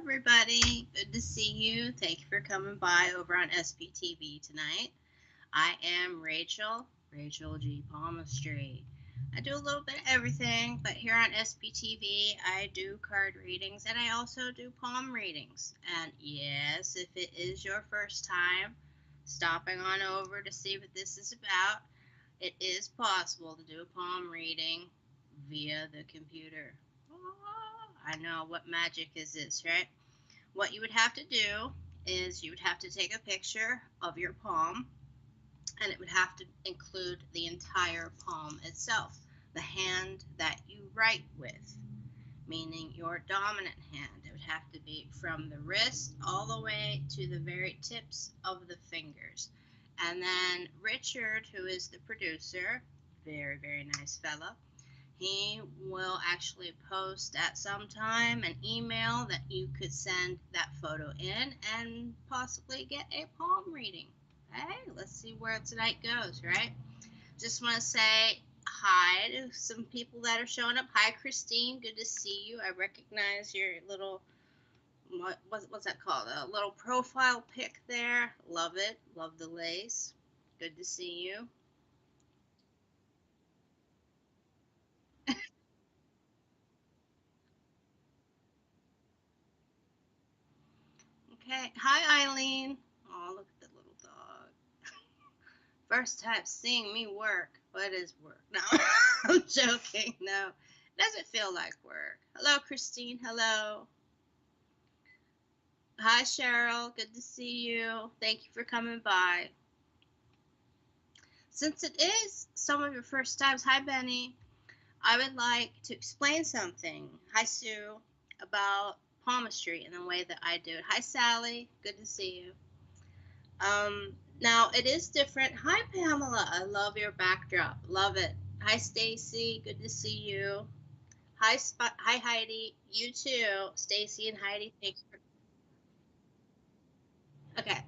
everybody. Good to see you. Thank you for coming by over on SPTV tonight. I am Racheal G. Palmistry. I do a little bit of everything, but here on SPTV, I do card readings and I also do palm readings. And yes, if it is your first time stopping on over to see what this is about, it is possible to do a palm reading via the computer. I know, what magic is this, right? What you would have to do is you would have to take a picture of your palm, and it would have to include the entire palm itself, the hand that you write with, meaning your dominant hand. It would have to be from the wrist all the way to the very tips of the fingers. And then Richard, who is the producer, very, very nice fella, he will actually post at some time an email that you could send that photo in and possibly get a palm reading. Hey, let's see where tonight goes, right? Just want to say hi to some people that are showing up. Hi, Christine. Good to see you. I recognize your little, what's that called? A little profile pic there. Love it. Love the lace. Good to see you. Okay. Hi, Eileen. Oh, look at the little dog. First time seeing me work. What is work? No, I'm joking. No, it doesn't feel like work. Hello, Christine. Hello. Hi, Cheryl. Good to see you. Thank you for coming by. Since it is some of your first times, hi, Benny. I would like to explain something. Hi, Sue, about palmistry in the way that I do it. Hi, Sally. Good to see you. Now it is different. Hi, Pamela. I love your backdrop. Love it. Hi, Stacy. Good to see you. Hi, Heidi. You too, Stacy and Heidi. Thank you. Okay.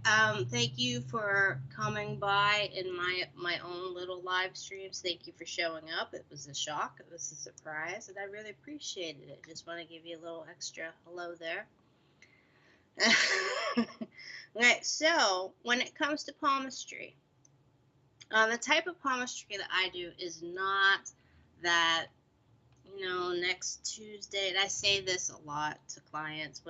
Thank you for coming by in my own little live streams. Thank you for showing up. It was a shock. It was a surprise, and I really appreciated it. Just want to give you a little extra hello there. Okay, so when it comes to palmistry, the type of palmistry that I do is not that, next Tuesday, and I say this a lot to clients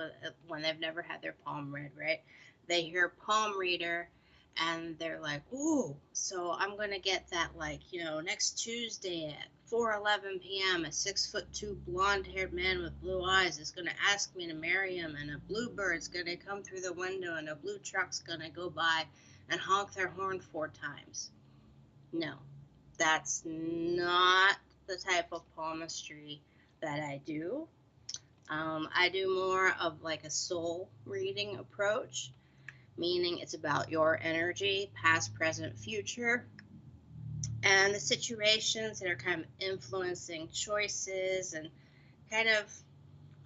when they've never had their palm read, right? They hear palm reader and they're like, ooh, so I'm going to get that, like, next Tuesday at 4:11 p.m. a 6'2" blonde-haired man with blue eyes is going to ask me to marry him, and a bluebird's going to come through the window, and a blue truck's going to go by and honk their horn 4 times. No, that's not the type of palmistry that I do. I do more of like a soul reading approach, meaning it's about your energy, past, present, future, and the situations that are kind of influencing choices and kind of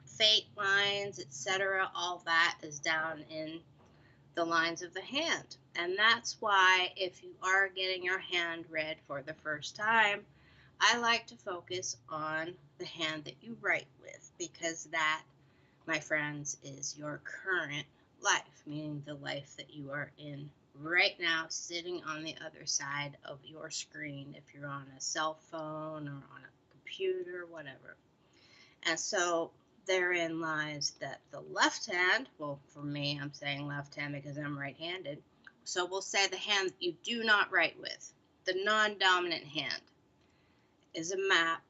fate lines, etc. All that is down in the lines of the hand. And that's why if you are getting your hand read for the first time, I like to focus on the hand that you write with, because that, my friends, is your current life, meaning the life that you are in right now, sitting on the other side of your screen, if you're on a cell phone or on a computer, whatever. And so therein lies that the left hand, well, for me, I'm saying left hand because I'm right-handed, so we'll say the hand that you do not write with, the non-dominant hand, is a map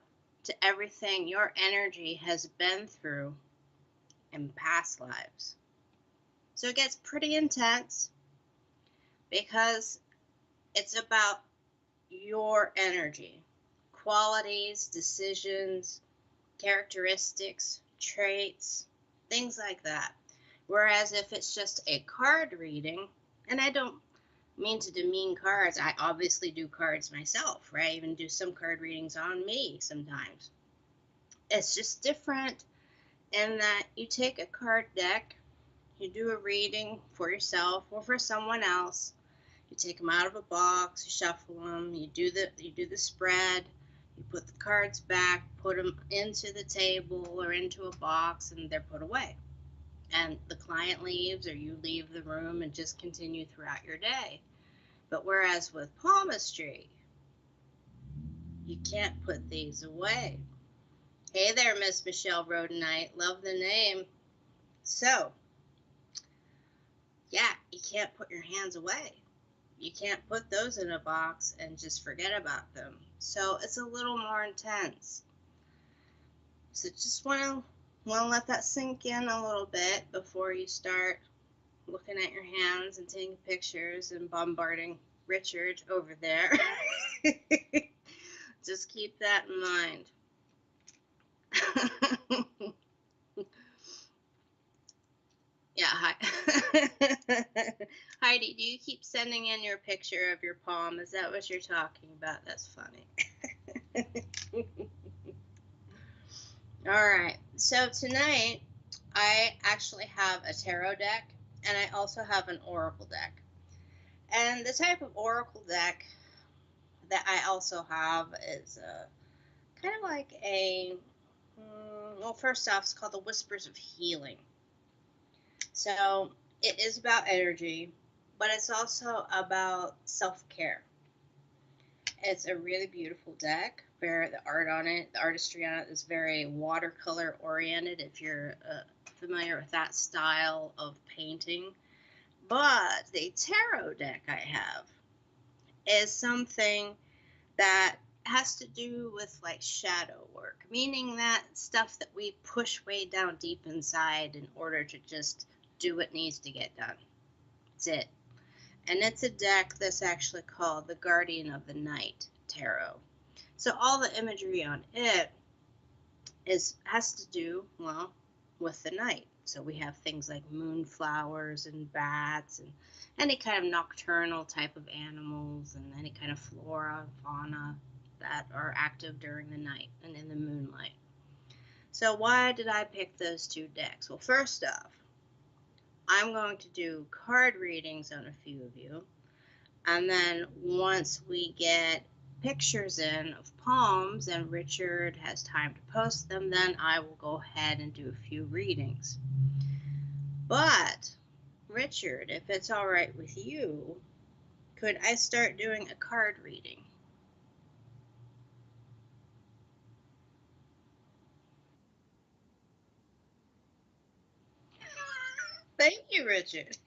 to everything your energy has been through in past lives. So it gets pretty intense because it's about your energy, qualities, decisions, characteristics, traits, things like that. Whereas if it's just a card reading, and I don't mean to demean cards, I obviously do cards myself, right? I even do some card readings on me sometimes. It's just different in that you take a card deck, you do a reading for yourself or for someone else. You take them out of a box, you shuffle them, you do the spread, you put the cards back, put them into the table or into a box, and they're put away. and the client leaves or you leave the room and just continue throughout your day. But whereas with palmistry, you can't put these away. Hey there, Miss Michelle Rodenite. Love the name. So, yeah, you can't put your hands away. You can't put those in a box and just forget about them. So it's a little more intense. So just want to let that sink in a little bit before you start looking at your hands and taking pictures and bombarding Richard over there. Just keep that in mind. Yeah, hi. Heidi, do you keep sending in your picture of your palm? Is that what you're talking about? That's funny. All right, so tonight I actually have a tarot deck and I also have an oracle deck. And the type of oracle deck that I also have is kind of like a, well, first off, it's called the Whispers of Healing. So it is about energy, but it's also about self-care. It's a really beautiful deck where the art on it, the artistry on it is very watercolor oriented if you're familiar with that style of painting. But the tarot deck I have is something that has to do with like shadow work, meaning that stuff that we push way down deep inside in order to just do what needs to get done. That's it. And it's a deck that's actually called the Guardian of the Night Tarot. So all the imagery on it has to do, well, with the night. So we have things like moonflowers and bats and any kind of nocturnal type of animals and any kind of flora, fauna that are active during the night and in the moonlight. So why did I pick those two decks? Well, first off, I'm going to do card readings on a few of you. And then once we get pictures in of palms and Richard has time to post them, then I will go ahead and do a few readings. But, Richard, if it's all right with you, could I start doing a card reading? Thank you, Richard.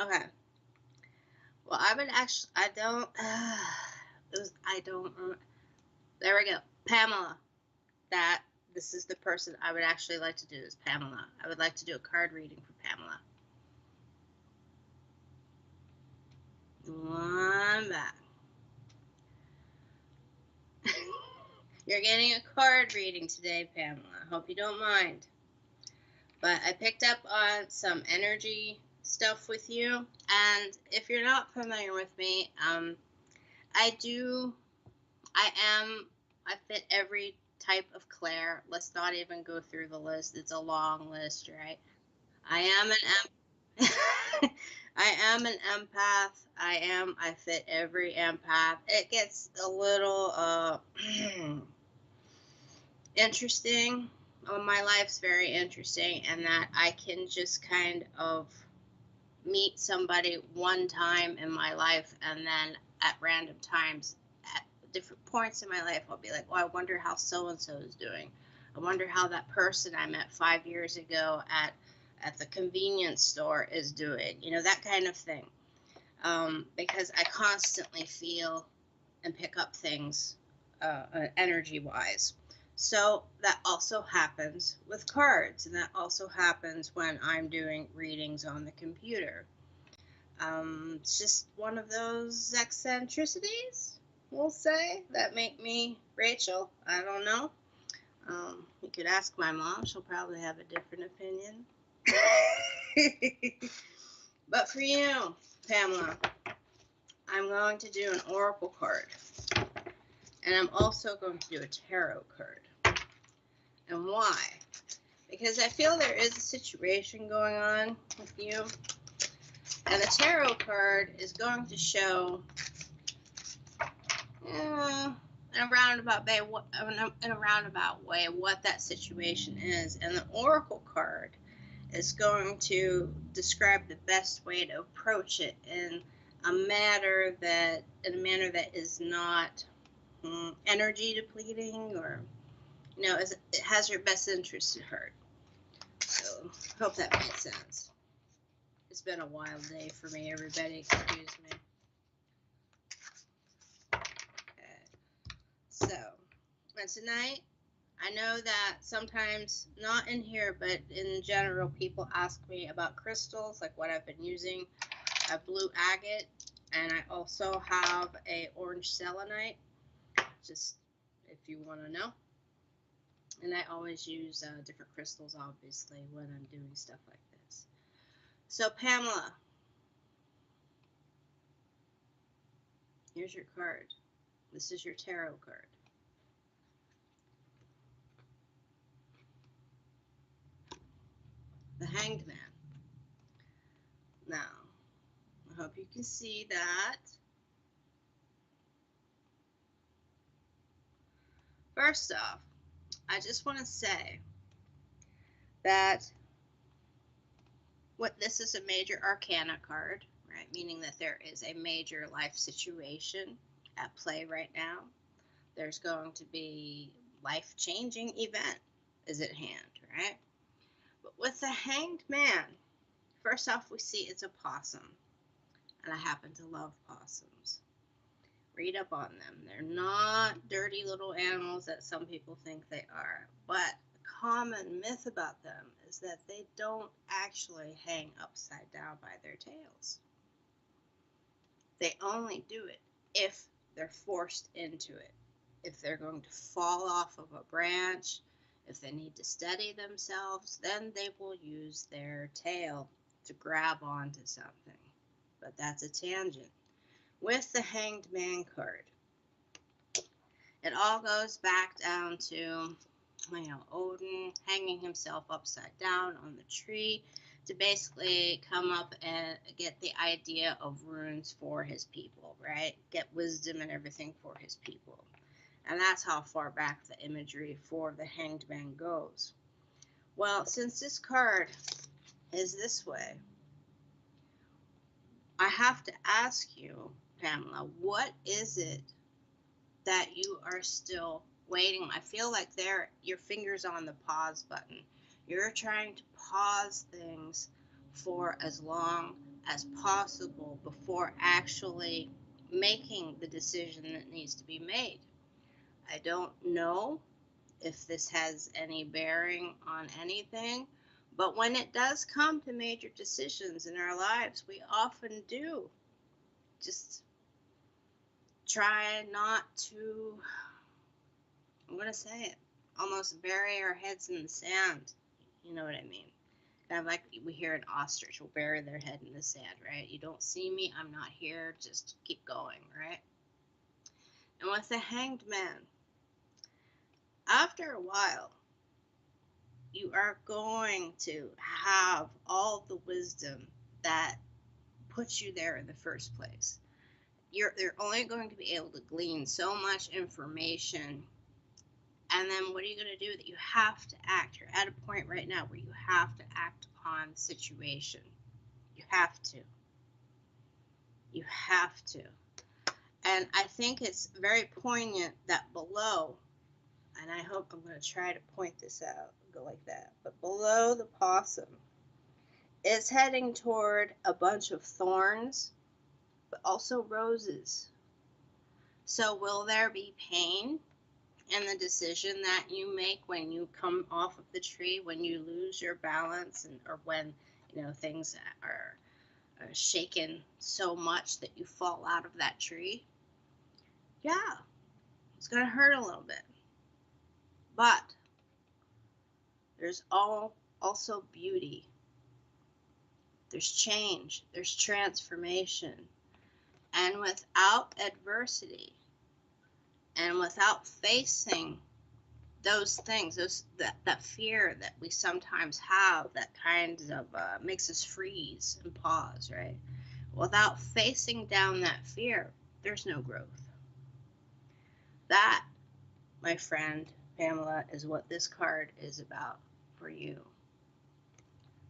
Okay. Well, I would actually, I don't remember. There we go. Pamela. This is the person I would actually like to do is Pamela. I would like to do a card reading for Pamela. One back. You're getting a card reading today, Pamela. Hope you don't mind. But I picked up on some energy stuff with you. And if you're not familiar with me, I fit every type of Claire. Let's not even go through the list. It's a long list, right? I am an I am an empath. I fit every empath. It gets a little interesting. My life's very interesting, and that I can just kind of meet somebody one time in my life, and then at random times, at different points in my life, I'll be like, well, I wonder how so-and-so is doing. I wonder how that person I met 5 years ago at the convenience store is doing, that kind of thing. Because I constantly feel and pick up things energy-wise. So that also happens with cards, and that also happens when I'm doing readings on the computer. It's just one of those eccentricities, we'll say, that make me Racheal. I don't know. You could ask my mom. She'll probably have a different opinion. But for you, Pamela, I'm going to do an oracle card. And I'm also going to do a tarot card. And why? Because I feel there is a situation going on with you. And the tarot card is going to show in a roundabout way what that situation is, and the oracle card is going to describe the best way to approach it in a manner that is not energy depleting, or it has your best interest at heart. So hope that makes sense. It's been a wild day for me, everybody. Excuse me. Okay. So, and tonight, I know that sometimes, not in here, but in general, people ask me about crystals, like what I've been using. A blue agate, and I also have a orange selenite, just if you want to know. And I always use different crystals, obviously, when I'm doing stuff like this. So, Pamela, here's your card. This is your tarot card. The Hanged Man. Now, I hope you can see that. First off, I just want to say that this is a major arcana card, right? Meaning that there is a major life situation at play right now. There's going to be life-changing event is at hand, right? But with the Hanged Man, first off, we see it's a possum, and I happen to love possums. Read up on them. They're not dirty little animals that some people think they are, but the common myth about them is that they don't actually hang upside down by their tails. They only do it if they're forced into it. If they're going to fall off of a branch, if they need to steady themselves, then they will use their tail to grab onto something. But that's a tangent. With the Hanged Man card, it all goes back down to, Odin hanging himself upside down on the tree to basically come up and get the idea of runes for his people, right? Get wisdom and everything for his people. And that's how far back the imagery for the Hanged Man goes. Well, since this card is this way, I have to ask you, Pamela, what is it that you are still waiting? I feel like your finger's on the pause button. You're trying to pause things for as long as possible before actually making the decision that needs to be made. I don't know if this has any bearing on anything, but when it does come to major decisions in our lives, we often do just try not to, I'm going to say it, almost bury our heads in the sand. You know what I mean? Kind of like we hear an ostrich will bury their head in the sand, right? You don't see me, I'm not here, just keep going, right? And with the Hanged Man, after a while, you are going to have all the wisdom that puts you there in the first place. You're only going to be able to glean so much information, and then what are you going to do? That you have to act. You're at a point right now where you have to act on the situation. You have to. You have to. And I think it's very poignant that below, and I hope I'm going to try to point this out, go like that, but below the possum, it's heading toward a bunch of thorns, but also roses. So will there be pain in the decision that you make when you come off of the tree, when you lose your balance, or when things are shaken so much that you fall out of that tree? Yeah, it's going to hurt a little bit. But there's also beauty. There's change. There's transformation. And without adversity, and without facing those things, that fear that we sometimes have, that kind of makes us freeze and pause, right? Without facing down that fear, there's no growth. That, my friend Pamela, is what this card is about for you.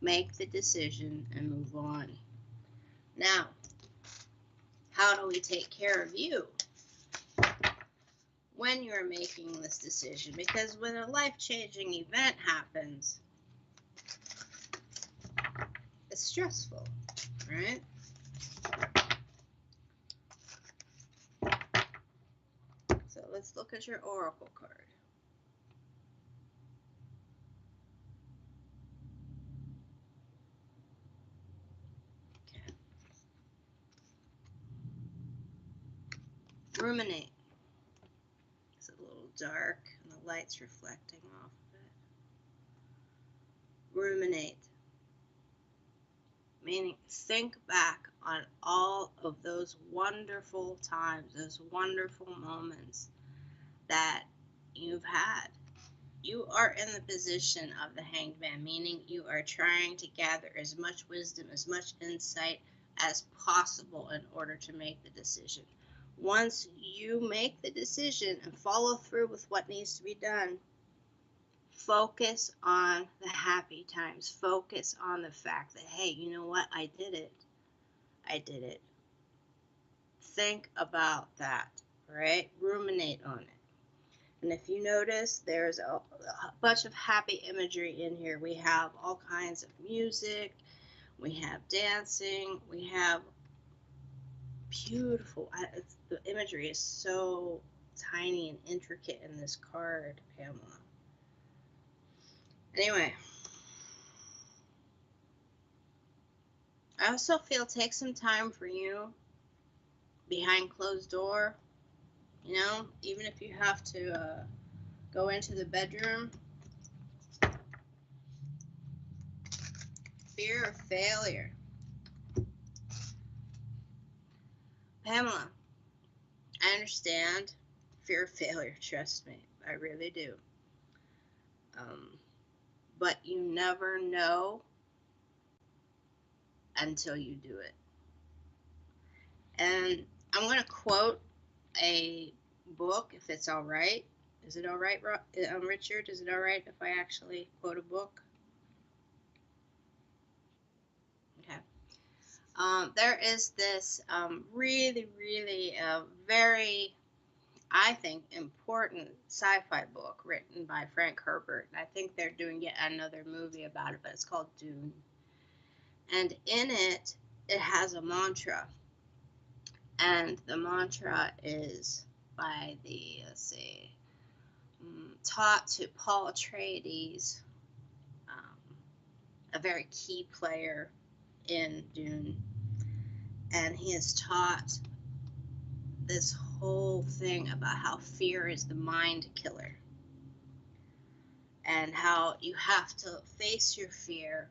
Make the decision and move on. Now, how do we take care of you when you're making this decision? Because when a life-changing event happens, it's stressful, right? So let's look at your oracle card. Okay. Ruminate. It's a little dark and the light's reflecting off of it. Ruminate. Meaning, think back on all of those wonderful times, those wonderful moments that you've had. You are in the position of the Hanged Man, meaning you are trying to gather as much wisdom, as much insight as possible in order to make the decision. Once you make the decision and follow through with what needs to be done, focus on the happy times. Focus on the fact that, hey, you know what? I did it. I did it. Think about that, right? Ruminate on it. And if you notice, there's a bunch of happy imagery in here. We have all kinds of music. We have dancing. We have beautiful. The imagery is so tiny and intricate in this card, Pamela. Anyway, I also feel take some time for you behind closed door. You know, even if you have to go into the bedroom. Fear of failure. Pamela, I understand fear of failure, trust me, I really do. But you never know until you do it. And I'm going to quote a book, if it's all right. Is it all right, Richard? Is it all right if I actually quote a book? Okay. There is this really, really very, I think, important sci-fi book written by Frank Herbert. I think they're doing yet another movie about it, but it's called Dune. And in it, it has a mantra. And the mantra is by the, taught to Paul Atreides, a very key player in Dune. And he is taught this whole thing about how fear is the mind killer. And how you have to face your fear,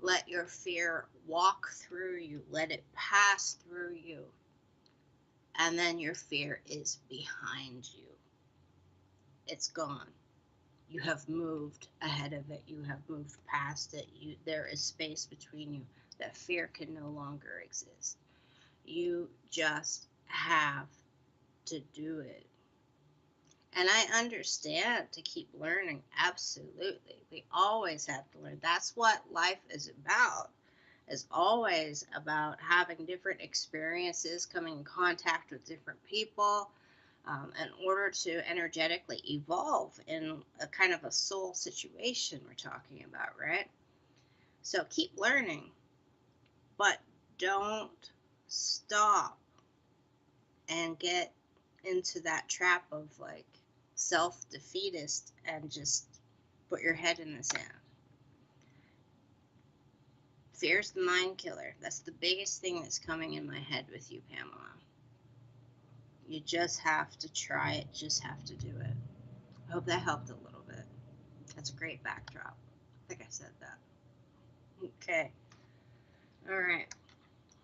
let your fear walk through you, let it pass through you, and then your fear is behind you. It's gone. You have moved ahead of it. You have moved past it. There is space between you. That fear can no longer exist. You just have to do it. And I understand to keep learning. Absolutely. We always have to learn. That's what life is about. Is always about having different experiences, coming in contact with different people, in order to energetically evolve in a kind of a soul situation we're talking about, right? So keep learning, but don't stop and get into that trap of like self-defeatist and just put your head in the sand. Fear's the mind killer. That's the biggest thing that's coming in my head with you, Pamela. You just have to try it. Just have to do it. I hope that helped a little bit. That's a great backdrop. I think I said that. Okay. All right.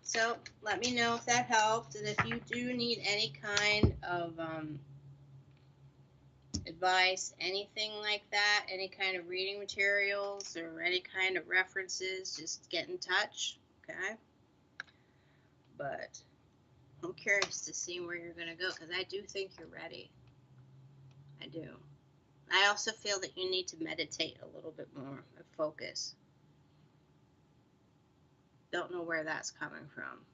So let me know if that helped. And if you do need any kind of advice, anything like that, any kind of reading materials or any kind of references, just get in touch. Okay. But I'm curious to see where you're going to go because I do think you're ready. I do. I also feel that you need to meditate a little bit more and focus. Don't know where that's coming from.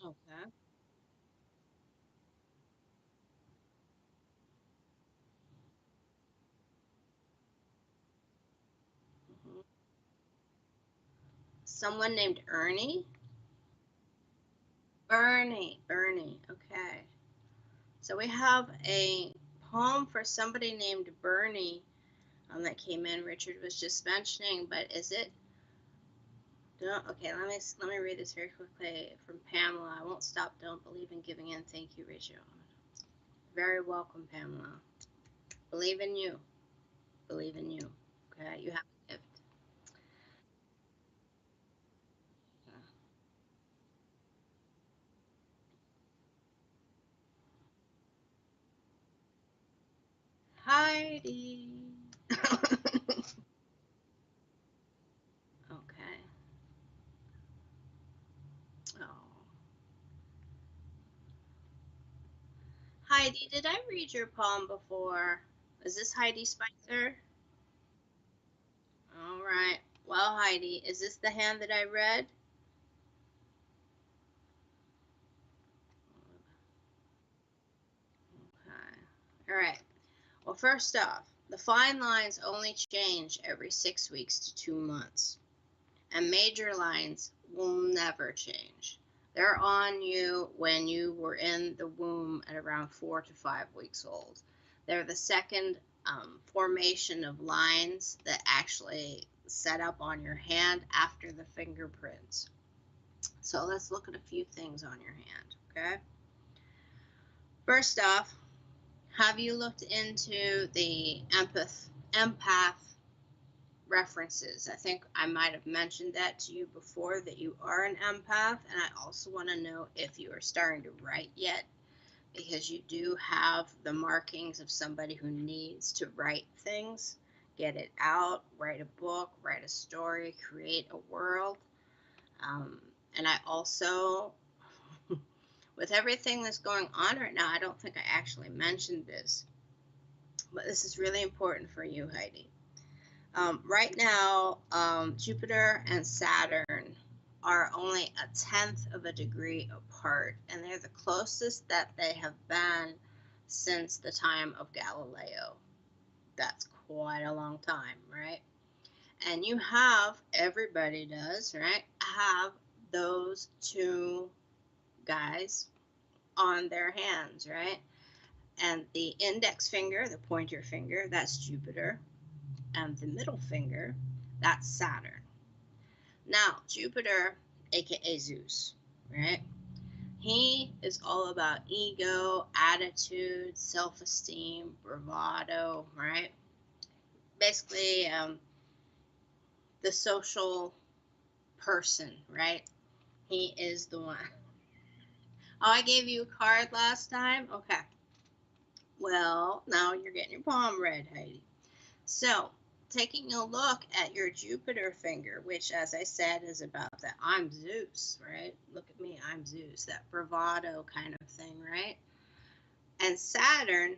Okay. Mhm. Someone named Ernie? Bernie. Okay. So we have a poem for somebody named Bernie that came in. Richard was just mentioning, but is it? Don't, okay, let me read this very quickly from Pamela. I won't stop. Don't believe in giving in. Thank you, Rachel. Very welcome, Pamela. Believe in you. Believe in you. Okay, you have a gift. Heidi. Okay. Oh. Heidi, did I read your poem before? Is this Heidi Spicer? All right. Well, Heidi, is this the hand that I read? Okay. All right. Well, first off, the fine lines only change every 6 weeks to 2 months, and major lines will never change. They're on you when you were in the womb at around 4 to 5 weeks old. They're the second formation of lines that actually set up on your hand after the fingerprints. So let's look at a few things on your hand, okay? First off, have you looked into the empath references? I think I might have mentioned that to you before, that you are an empath, and I also want to know if you are starting to write yet, because you do have the markings of somebody who needs to write things, get it out, write a book, write a story, create a world. And I also, with everything that's going on right now, I don't think I actually mentioned this, but this is really important for you, Heidi. Right now, Jupiter and Saturn are only a tenth of a degree apart, and they're the closest that they have been since the time of Galileo. That's quite a long time, right? And you have, everybody does, right? Have those two guys on their hands, right? And the index finger, the pointer finger, that's Jupiter, and the middle finger, that's Saturn. Now, Jupiter, aka Zeus, right? He is all about ego, attitude, self esteem, bravado, right? Basically, the social person, right? He is the one. Oh, I gave you a card last time? Okay. Well, now you're getting your palm read, Heidi. So, taking a look at your Jupiter finger, which, as I said, is about that I'm Zeus, right? Look at me, I'm Zeus, that bravado kind of thing, right? And Saturn,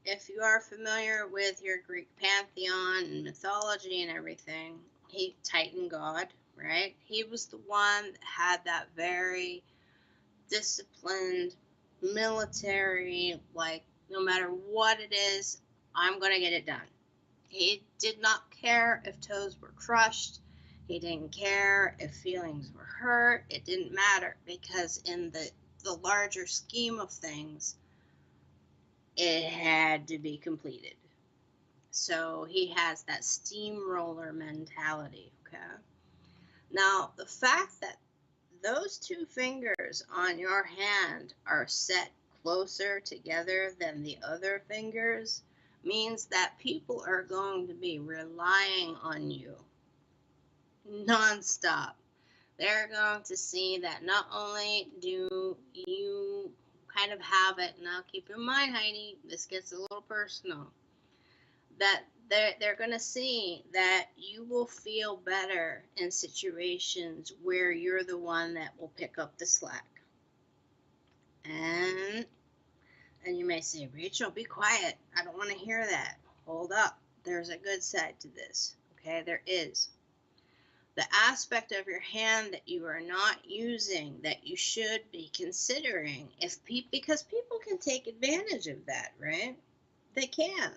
if you are familiar with your Greek pantheon and mythology and everything, he Titan god, right? He was the one that had that very disciplined military, like, no matter what it is, I'm going to get it done. He did not care if toes were crushed. He didn't care if feelings were hurt. It didn't matter, because in the larger scheme of things, it had to be completed. So he has that steamroller mentality, okay? Now, the fact that those two fingers on your hand are set closer together than the other fingers means that people are going to be relying on you nonstop. They're going to see that not only do you kind of have it, now keep in mind, Heidi, this gets a little personal, that they're going to see that you will feel better in situations where you're the one that will pick up the slack. And you may say, Racheal, be quiet. I don't want to hear that. Hold up. There's a good side to this. Okay, there is. The aspect of your hand that you are not using that you should be considering, because people can take advantage of that, right? They can.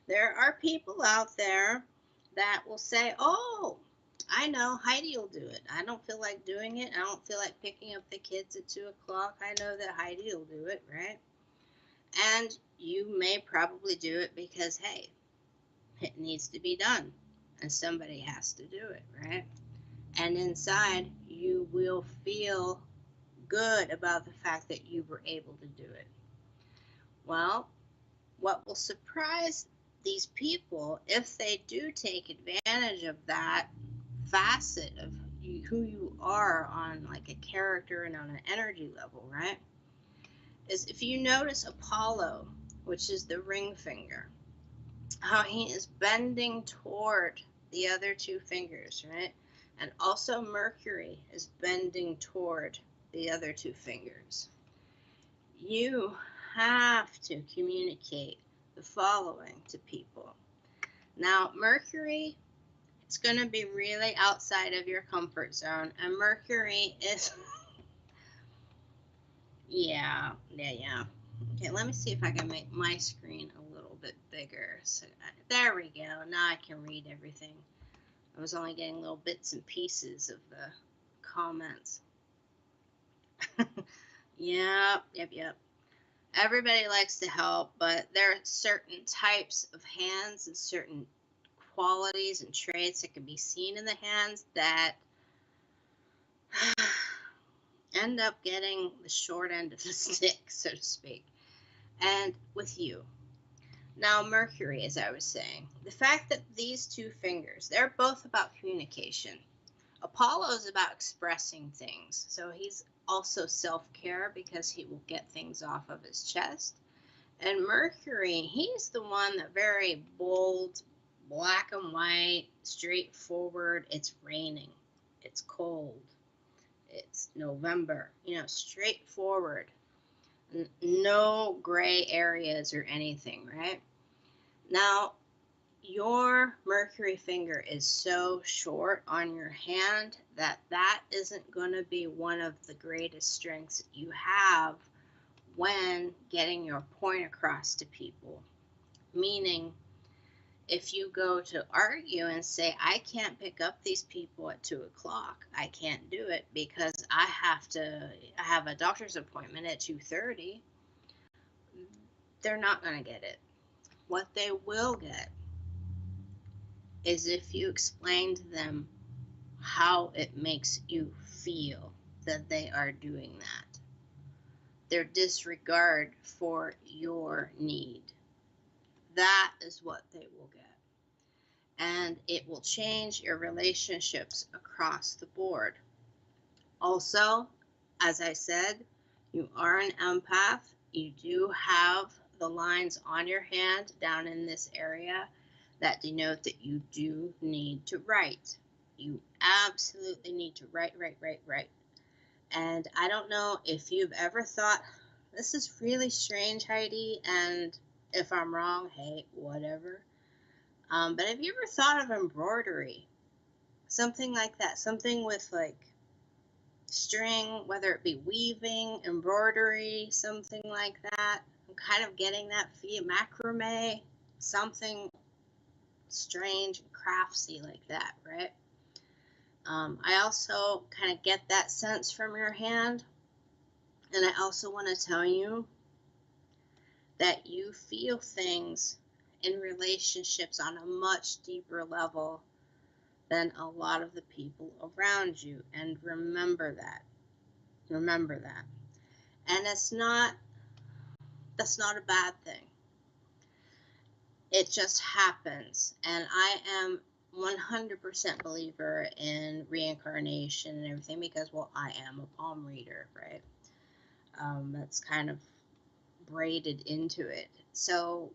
There are people out there that will say, oh, I know Heidi will do it. I don't feel like doing it. I don't feel like picking up the kids at 2 o'clock. I know that Heidi will do it, right? And you may probably do it because, hey, it needs to be done and somebody has to do it, right? And inside, you will feel good about the fact that you were able to do it. Well, what will surprise these people, if they do take advantage of that facet of who you are on like a character and on an energy level, right, is if you notice Apollo, which is the ring finger, how he is bending toward the other 2 fingers, right? And also Mercury is bending toward the other 2 fingers. You have to communicate the following to people. Now, Mercury, it's going to be really outside of your comfort zone. And Mercury is, yeah. Okay, let me see if I can make my screen a little bit bigger. So, there we go. Now I can read everything. I was only getting little bits and pieces of the comments. Yep. Everybody likes to help, but there are certain types of hands and certain qualities and traits that can be seen in the hands that end up getting the short end of the stick, so to speak. And with you. Now, Mercury, as I was saying, the fact that these 2 fingers, they're both about communication. Apollo is about expressing things, so he's also self-care because he will get things off of his chest. And Mercury, he's the one that very bold, black and white, straightforward. It's raining, it's cold, it's November, straightforward, no gray areas or anything, right? Now, your Mercury finger is so short on your hand that isn't going to be one of the greatest strengths that you have when getting your point across to people. Meaning, if you go to argue and say, I can't pick up these people at 2 o'clock, I can't do it because I have a doctor's appointment at 2:30, they're not going to get it. What they will get is if you explain to them how it makes you feel that they are doing that. Their disregard for your need. That is what they will get. And it will change your relationships across the board. Also, as I said, you are an empath. You do have the lines on your hand down in this area that denote that you do need to write. You absolutely need to write. And I don't know if you've ever thought, this is really strange, Heidi, and if I'm wrong, hey, whatever. But have you ever thought of embroidery? Something like that. Something with like string, whether it be weaving, embroidery, something like that. I'm kind of getting that feel. Macrame, something strange and craftsy like that, right? I also kind of get that sense from your hand. And I also want to tell you that you feel things in relationships on a much deeper level than a lot of the people around you. And remember that. Remember that. And that's not a bad thing. It just happens. And I am 100% believer in reincarnation and everything because, well, I am a palm reader, right? That's kind of braided into it. So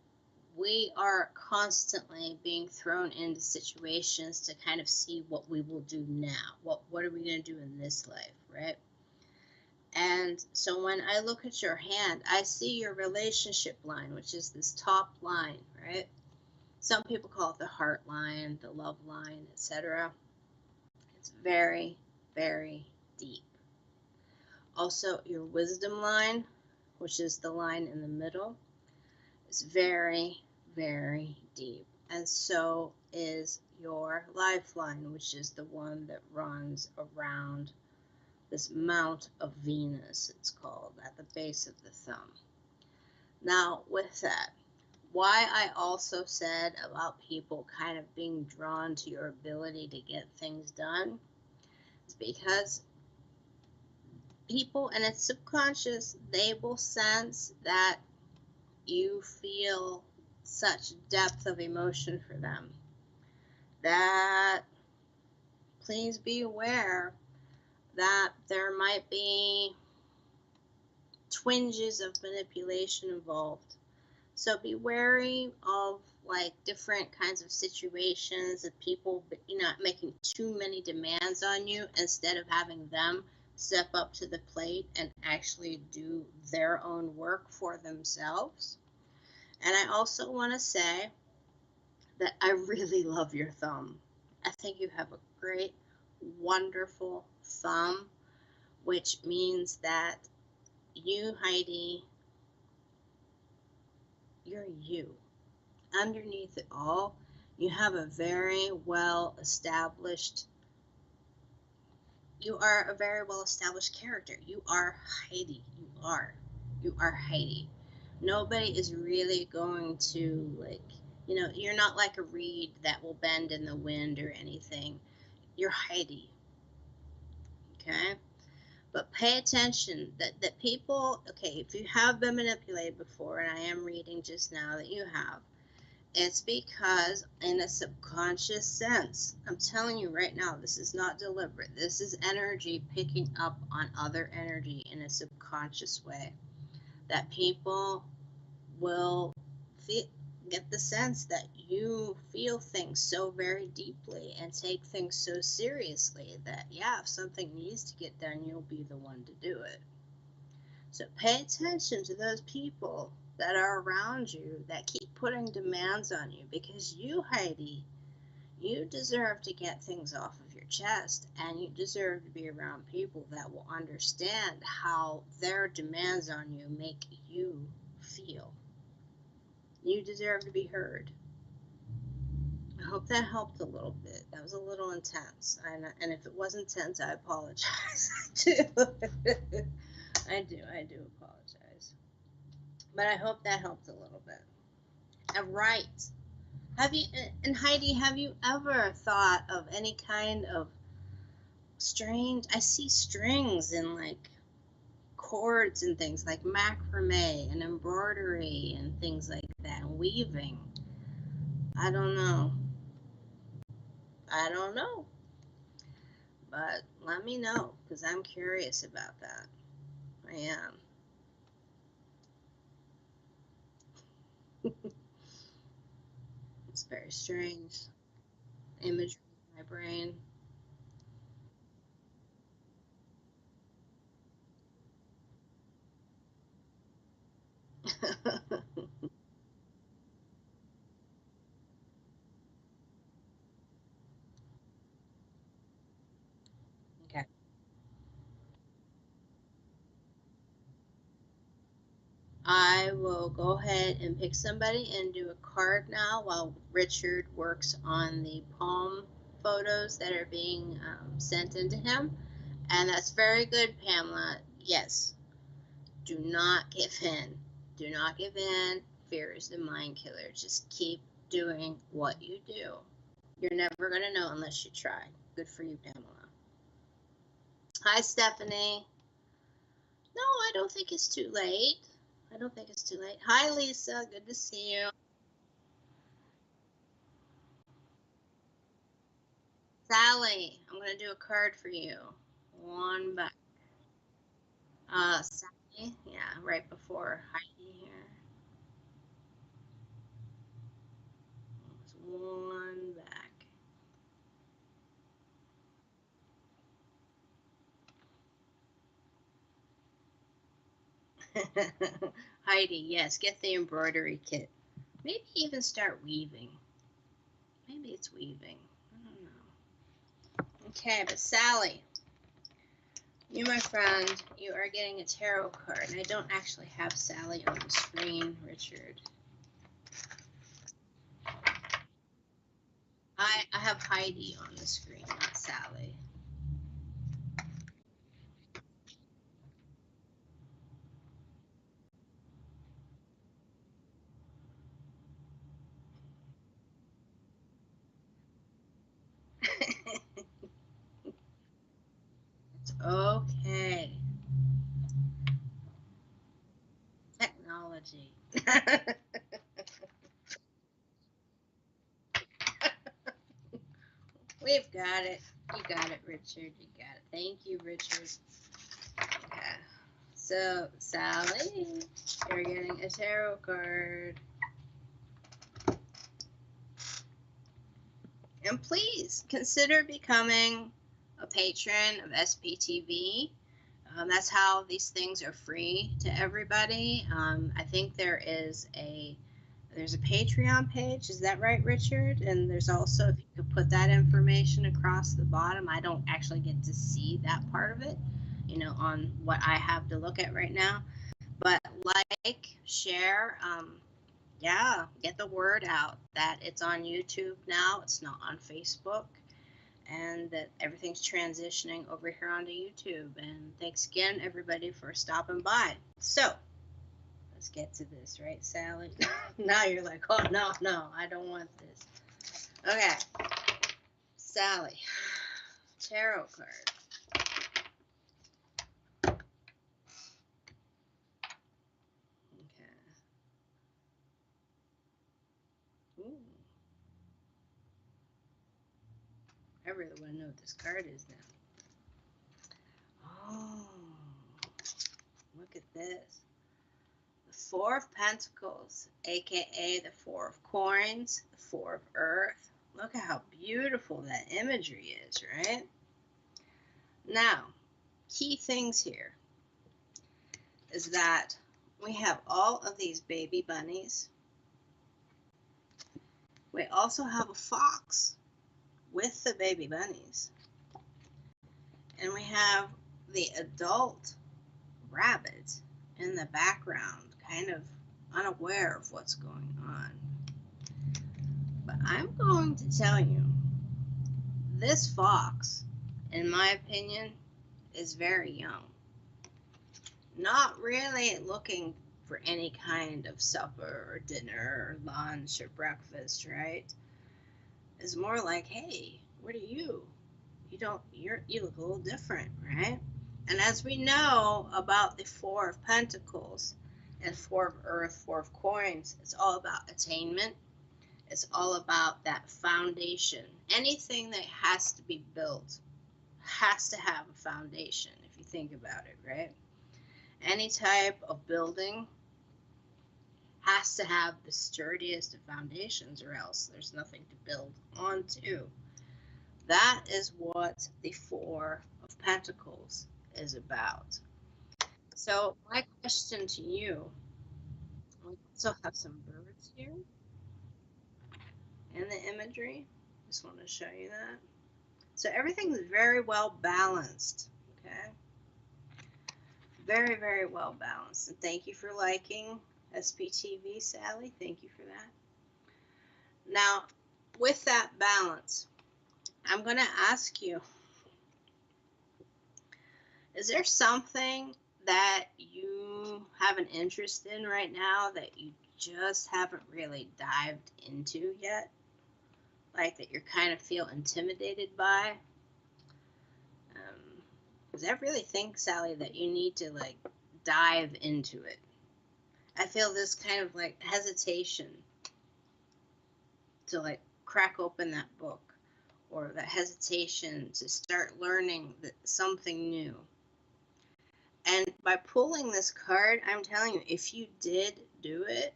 we are constantly being thrown into situations to kind of see what we will do now. What are we going to do in this life, right? And so when I look at your hand, I see your relationship line, which is this top line, right? Some people call it the heart line, the love line, etc. It's very, very deep. Also, your wisdom line, which is the line in the middle, is very, very deep. And so is your lifeline, which is the one that runs around this Mount of Venus, it's called, at the base of the thumb. Now, with that, why I also said about people kind of being drawn to your ability to get things done is because people, and it's subconscious, they will sense that you feel such depth of emotion for them that please be aware that there might be twinges of manipulation involved. So be wary of like different kinds of situations of people, making too many demands on you instead of having them step up to the plate and actually do their own work for themselves. And I also want to say that I really love your thumb. I think you have a great, wonderful thumb, which means that you, Heidi, you're you. Underneath it all, you have a very well established, you are a very well established character. You are Heidi. You are Heidi. Nobody is really going to, like, you're not like a reed that will bend in the wind or anything. You're Heidi. Okay? But pay attention that people, okay, if you have been manipulated before, and I am reading just now that you have, it's because in a subconscious sense, I'm telling you right now, this is not deliberate. This is energy picking up on other energy in a subconscious way. That people will get the sense that you feel things so very deeply and take things so seriously that, yeah, if something needs to get done, you'll be the one to do it. So pay attention to those people that are around you that keep putting demands on you, because you, Heidi, you deserve to get things off of your chest, and you deserve to be around people that will understand how their demands on you make you feel. You deserve to be heard. I hope that helped a little bit. That was a little intense. And if it was intense, I apologize. I do apologize. But I hope that helped a little bit. And right. And Heidi, have you ever thought of any kind of strange, I see strings and like cords and things like macrame and embroidery and things like that, and weaving. I don't know. But let me know, because I'm curious about that. I am. It's very strange. Imagery in my brain. Okay. I will go ahead and pick somebody and do a card now while Richard works on the palm photos that are being sent into him. And that's very good, Pamela. Yes, do not give in. Do not give in. Fear is the mind killer. Just keep doing what you do. You're never going to know unless you try. Good for you, Pamela. Hi, Stephanie. No, I don't think it's too late. I don't think it's too late. Hi, Lisa. Good to see you. Sally, I'm going to do a card for you. One back. Sally, yeah, right before Heidi here. Heidi, yes, get the embroidery kit. Maybe even start weaving. Maybe it's weaving. I don't know. Okay, but Sally, you, my friend, you are getting a tarot card. And I don't actually have Sally on the screen, Richard. I have Heidi on the screen, not Sally. It's okay. Technology. We've got it. You got it, Richard. You got it. Thank you, Richard. Okay. So, Sally, you're getting a tarot card. And please consider becoming a patron of SPTV. That's how these things are free to everybody. I think there's a Patreon page. Is that right, Richard? And there's also, if you could put that information across the bottom. I don't actually get to see that part of it, on what I have to look at right now. But like, share, yeah, get the word out that it's on YouTube now. It's not on Facebook. And that everything's transitioning over here onto YouTube. And thanks again, everybody, for stopping by. So, let's get to this, right, Sally? Now you're like, oh, no, I don't want this. Okay. Sally, tarot card. Okay. Ooh. I really want to know what this card is now. Oh, look at this. The Four of Pentacles, aka the Four of Coins, the Four of Earth. Look at how beautiful that imagery is, right? Now, key things here is that we have all of these baby bunnies. We also have a fox with the baby bunnies. And we have the adult rabbit in the background, kind of unaware of what's going on. But I'm going to tell you, this fox, in my opinion, is very young. Not really looking for any kind of supper or dinner or lunch or breakfast, right? It's more like, hey, what are you? You look a little different, right? And as we know about the Four of Pentacles and Four of Earth, Four of Coins, it's all about attainment. It's all about that foundation. Anything that has to be built has to have a foundation, if you think about it, right? Any type of building has to have the sturdiest of foundations, or else there's nothing to build onto. That is what the Four of Pentacles is about. So my question to you, we also have some birds here in the imagery. Just want to show you that. So everything's very well balanced, okay? Very, very well balanced. And thank you for liking SPTV, Sally. Thank you for that. Now, with that balance, I'm going to ask you, is there something that you have an interest in right now that you just haven't really dived into yet? Like that you kind of feel intimidated by? Because I really think, Sally, that you need to like dive into it. I feel this kind of like hesitation to like crack open that book, or that hesitation to start learning something new. And by pulling this card, I'm telling you, if you did do it,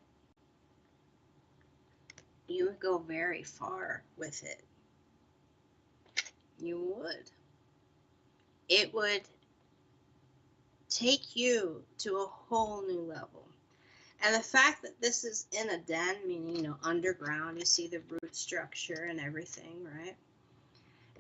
you would go very far with it. You would. It would take you to a whole new level. And the fact that this is in a den, meaning, you know, underground, you see the root structure and everything, right?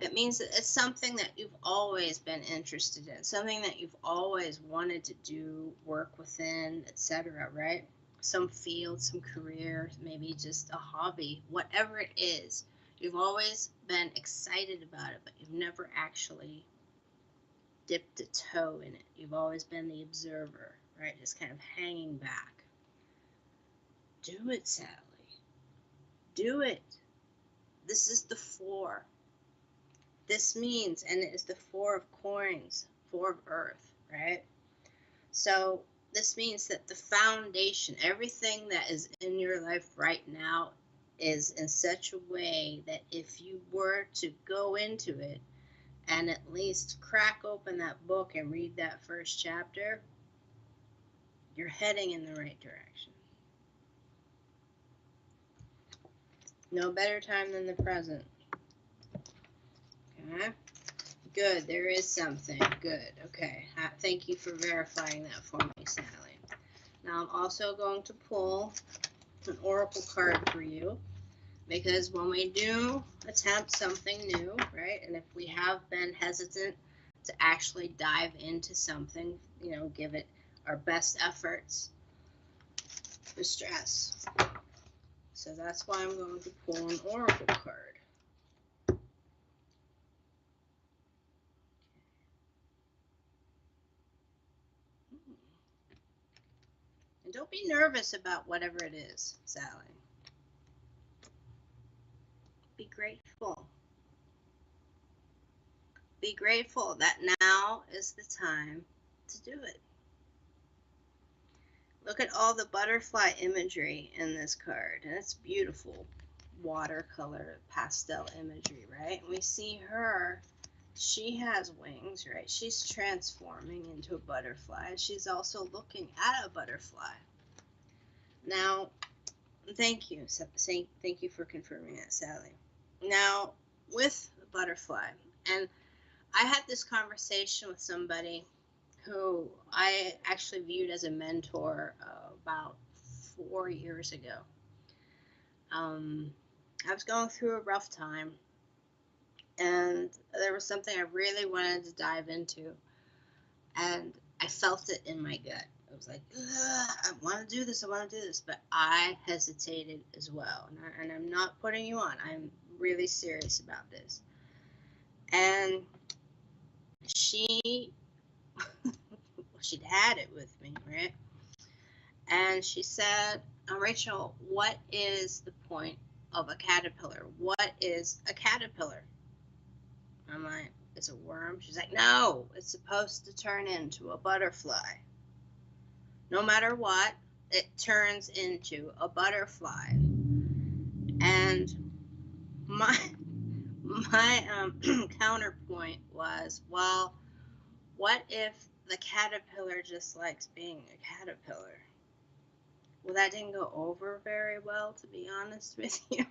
It means that it's something that you've always been interested in, something that you've always wanted to do, work within, etc., right? Some field, some career, maybe just a hobby, whatever it is. You've always been excited about it, but you've never actually dipped a toe in it. You've always been the observer, right? Just kind of hanging back. Do it, Sally. Do it. This is the 4. This means, and it is the 4 of coins, 4 of earth, right? So this means that the foundation, everything that is in your life right now, is in such a way that if you were to go into it and at least crack open that book and read that first chapter, you're heading in the right direction. No better time than the present. Okay. Good. There is something. Good. Okay. Thank you for verifying that for me, Sally. Now I'm also going to pull an oracle card for you, because when we do attempt something new, right, and if we have been hesitant to actually dive into something, you know, give it our best efforts, the stress. So that's why I'm going to pull an oracle card. And don't be nervous about whatever it is, Sally. Be grateful. Be grateful that now is the time to do it. Look at all the butterfly imagery in this card, and it's beautiful watercolor pastel imagery, right? And we see her, she has wings, right? She's transforming into a butterfly. She's also looking at a butterfly. Now, thank you for confirming that, Sally. Now, with the butterfly, and I had this conversation with somebody who I actually viewed as a mentor about 4 years ago. I was going through a rough time, and there was something I really wanted to dive into, and I felt it in my gut. I was like, I want to do this, but I hesitated as well, and I'm not putting you on. I'm really serious about this. And she'd had it with me, right? And she said, Racheal, what is the point of a caterpillar? What is a caterpillar? I'm like, it's a worm. She's like, no, it's supposed to turn into a butterfly. No matter what, it turns into a butterfly. And my counterpoint was, well, what if the caterpillar just likes being a caterpillar? Well, that didn't go over very well, to be honest with you.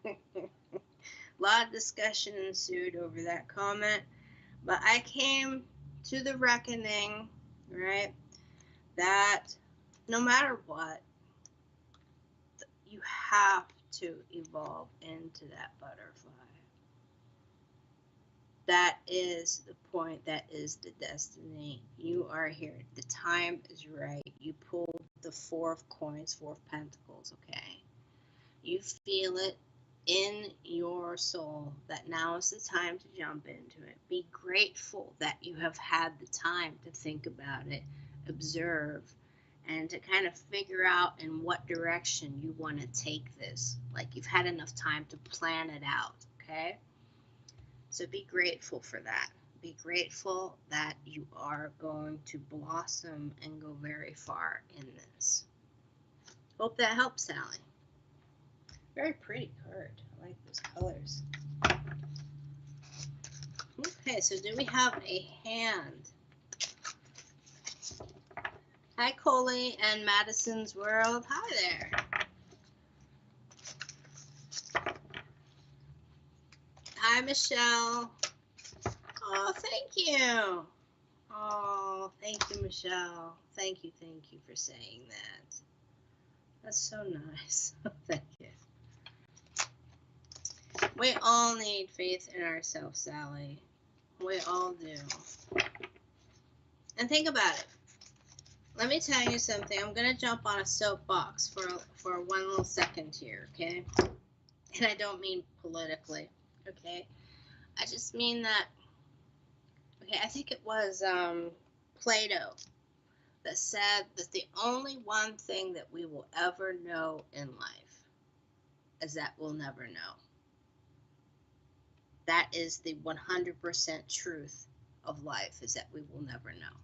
A lot of discussion ensued over that comment, but I came to the reckoning, right, that no matter what, you have to evolve into that butterfly. That is the point. That is the destiny. You are here. The time is right. You pulled the 4 of coins, 4 of pentacles, okay? You feel it in your soul that now is the time to jump into it. Be grateful that you have had the time to think about it, observe, and to kind of figure out in what direction you want to take this. Like you've had enough time to plan it out, okay? So be grateful for that. Be grateful that you are going to blossom and go very far in this. Hope that helps, Sally. Very pretty card. I like those colors. Okay, so do we have a hand? Hi, Coley and Madison's World. Hi there. Hi, Michelle. Oh, thank you. Oh, thank you, Michelle. Thank you for saying that. That's so nice. Thank you. We all need faith in ourselves, Sally. We all do. And think about it. Let me tell you something. I'm gonna jump on a soapbox for one little second here, okay? And I don't mean politically, okay? I just mean that. Okay, I think it was Plato that said that the only one thing that we will ever know in life is that we'll never know. That is the 100% truth of life, is that we will never know.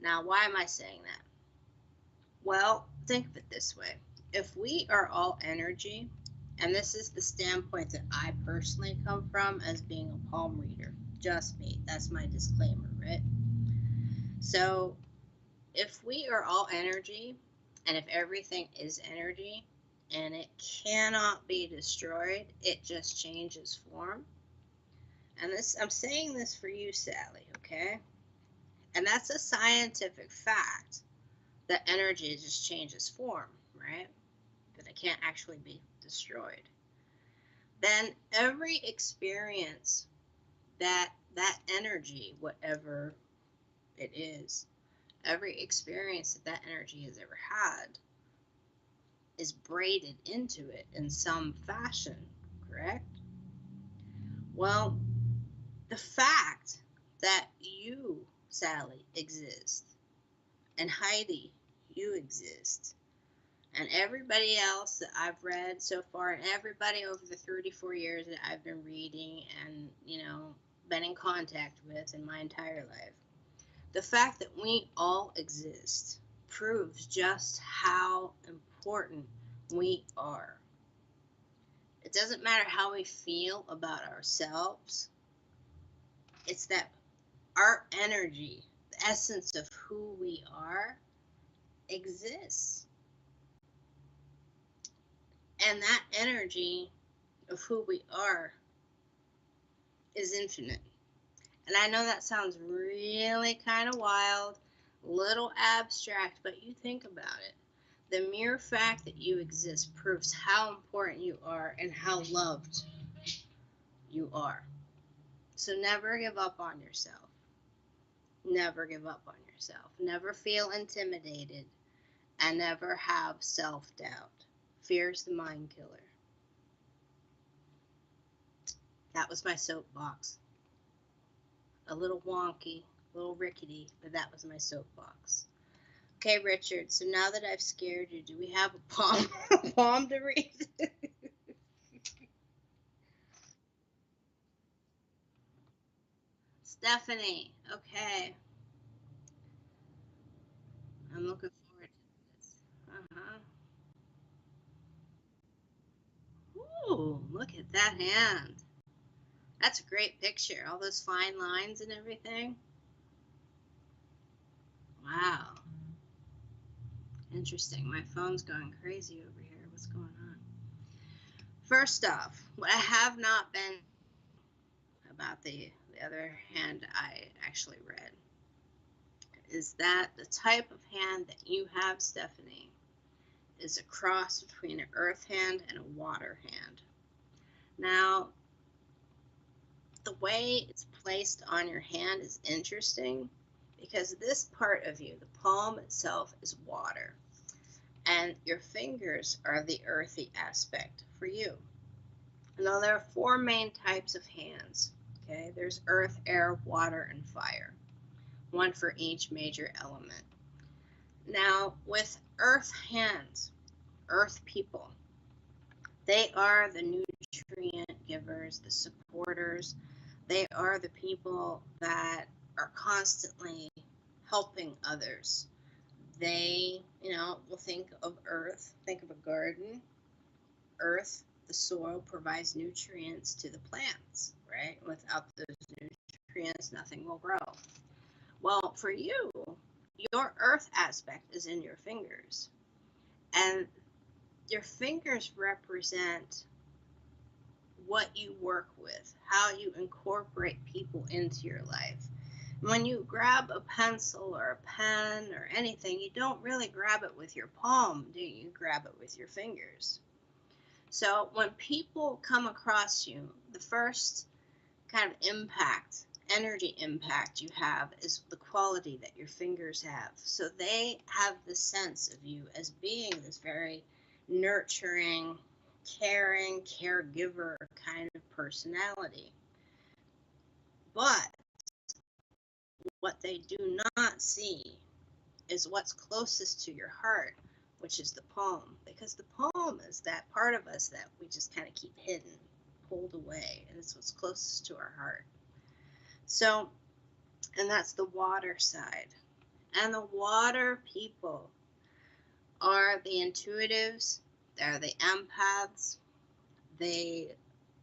Now, why am I saying that? Well, think of it this way. If we are all energy, and this is the standpoint that I personally come from as being a palm reader, just me, that's my disclaimer, right? So if we are all energy, and if everything is energy, and it cannot be destroyed, it just changes form. And this, I'm saying this for you, Sally, okay? And that's a scientific fact that energy just changes form, right? That it can't actually be destroyed. Then every experience that energy, whatever it is, every experience that energy has ever had is braided into it in some fashion, correct? Well, the fact that you, Sally, exist, and Heidi, you exist, and everybody else that I've read so far, and everybody over the 34 years that I've been reading and, been in contact with in my entire life, the fact that we all exist proves just how important we are. It doesn't matter how we feel about ourselves. It's that our energy, the essence of who we are, exists. And that energy of who we are is infinite. And I know that sounds really kind of wild, a little abstract, but you think about it. The mere fact that you exist proves how important you are and how loved you are. So never give up on yourself. Never give up on yourself. Never feel intimidated, and never have self-doubt. Fear's the mind killer. That was my soapbox. A little wonky, a little rickety, but that was my soapbox. Okay, Richard, so now that I've scared you, do we have a palm to read? Stephanie, okay. I'm looking forward to this. Uh-huh. Ooh, look at that hand. That's a great picture. All those fine lines and everything. Wow. Interesting. My phone's going crazy over here. What's going on? First off, what I have not been about the other hand I actually read is that the type of hand that you have, Stephanie, is a cross between an earth hand and a water hand. Now, the way it's placed on your hand is interesting because this part of you, the palm itself, is water, and your fingers are the earthy aspect for you. Now, there are four main types of hands. Okay, there's earth, air, water, and fire, one for each major element. Now, with earth hands, earth people, they are the nutrient givers, the supporters. They are the people that are constantly helping others. They, will think of earth, think of a garden. Earth, the soil, provides nutrients to the plants, right? Without those nutrients, nothing will grow. Well, for you, your earth aspect is in your fingers. And your fingers represent what you work with, how you incorporate people into your life. When you grab a pencil or a pen or anything, you don't really grab it with your palm, do you? You grab it with your fingers. So when people come across you, the first kind of impact, energy impact you have is the quality that your fingers have. So they have the sense of you as being this very nurturing, caring, caregiver kind of personality. But what they do not see is what's closest to your heart, which is the palm, because the palm is that part of us that we just kind of keep hidden, pulled away, and it's what's closest to our heart. So, and that's the water side. And the water people are the intuitives, they're the empaths, they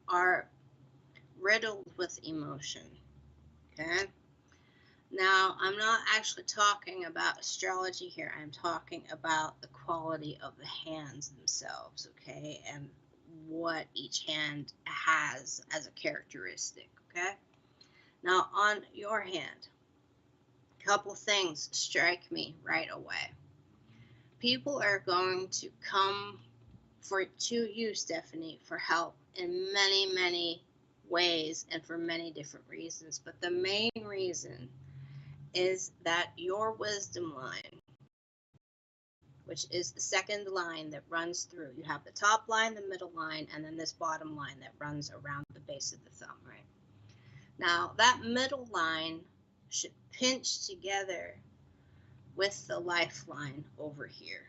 are riddled with emotion, okay? Now, I'm not actually talking about astrology here. I'm talking about the quality of the hands themselves, okay? And what each hand has as a characteristic, okay? Now, on your hand, a couple things strike me right away. People are going to come to you, Stephanie, for help in many, many ways and for many different reasons. But the main reason is that your wisdom line, which is the second line that runs through, you have the top line, the middle line, and then this bottom line that runs around the base of the thumb, right? Now, that middle line should pinch together with the lifeline over here.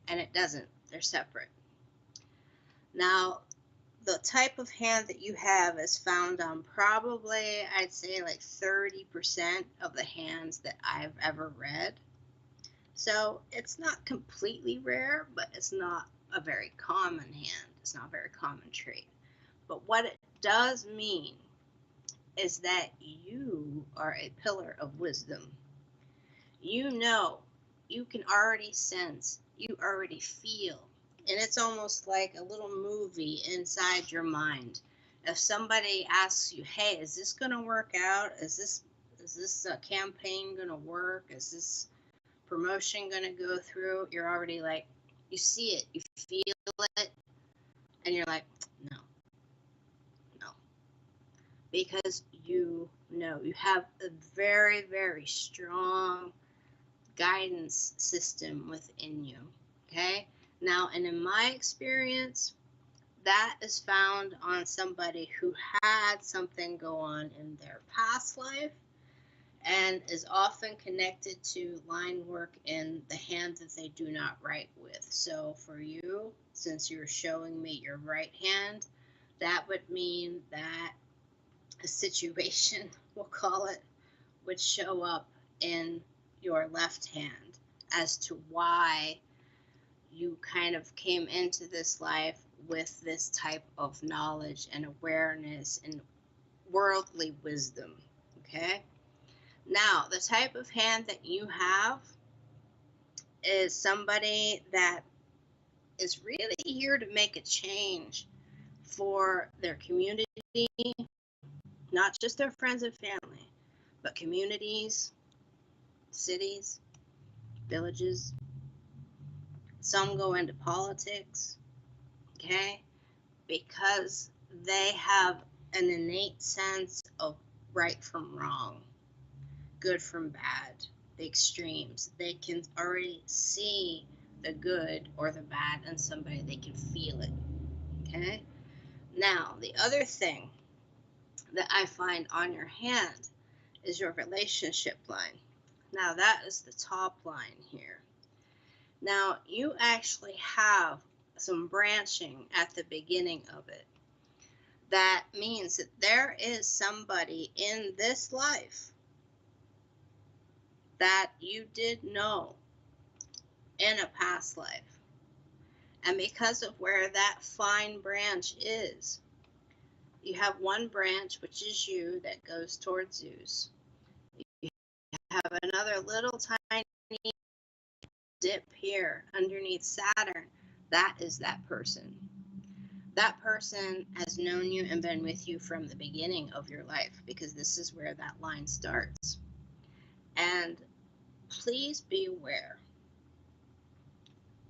And it doesn't. They're separate. Now, the type of hand that you have is found on probably, I'd say, like 30% of the hands that I've ever read. So it's not completely rare, but it's not a very common hand. It's not a very common trait. But what it does mean is that you are a pillar of wisdom. You know, you can already sense, you already feel. And it's almost like a little movie inside your mind. If somebody asks you, hey, is this going to work out? Is this campaign going to work? Is this promotion going to go through? You're already like, you see it, you feel it, and you're like, no. Because you know, you have a very, very strong guidance system within you, okay? Now, and in my experience, that is found on somebody who had something go on in their past life and is often connected to line work in the hand that they do not write with. So for you, since you're showing me your right hand, that would mean that a situation, we'll call it, would show up in your left hand as to why you kind of came into this life with this type of knowledge and awareness and worldly wisdom, okay? Now, the type of hand that you have is somebody that is really here to make a change for their community, not just their friends and family, but communities, cities, villages. Some go into politics, okay, because they have an innate sense of right from wrong, good from bad, the extremes. They can already see the good or the bad in somebody. They can feel it, okay? Now, the other thing that I find on your hand is your relationship line. Now, that is the top line here. Now, you actually have some branching at the beginning of it. That means that there is somebody in this life that you did know in a past life. And because of where that fine branch is, you have one branch, which is you, that goes towards Zeus. You have another little tiny dip here underneath Saturn. That is that person. that person has known you and been with you from the beginning of your life, because this is where that line starts. And please be aware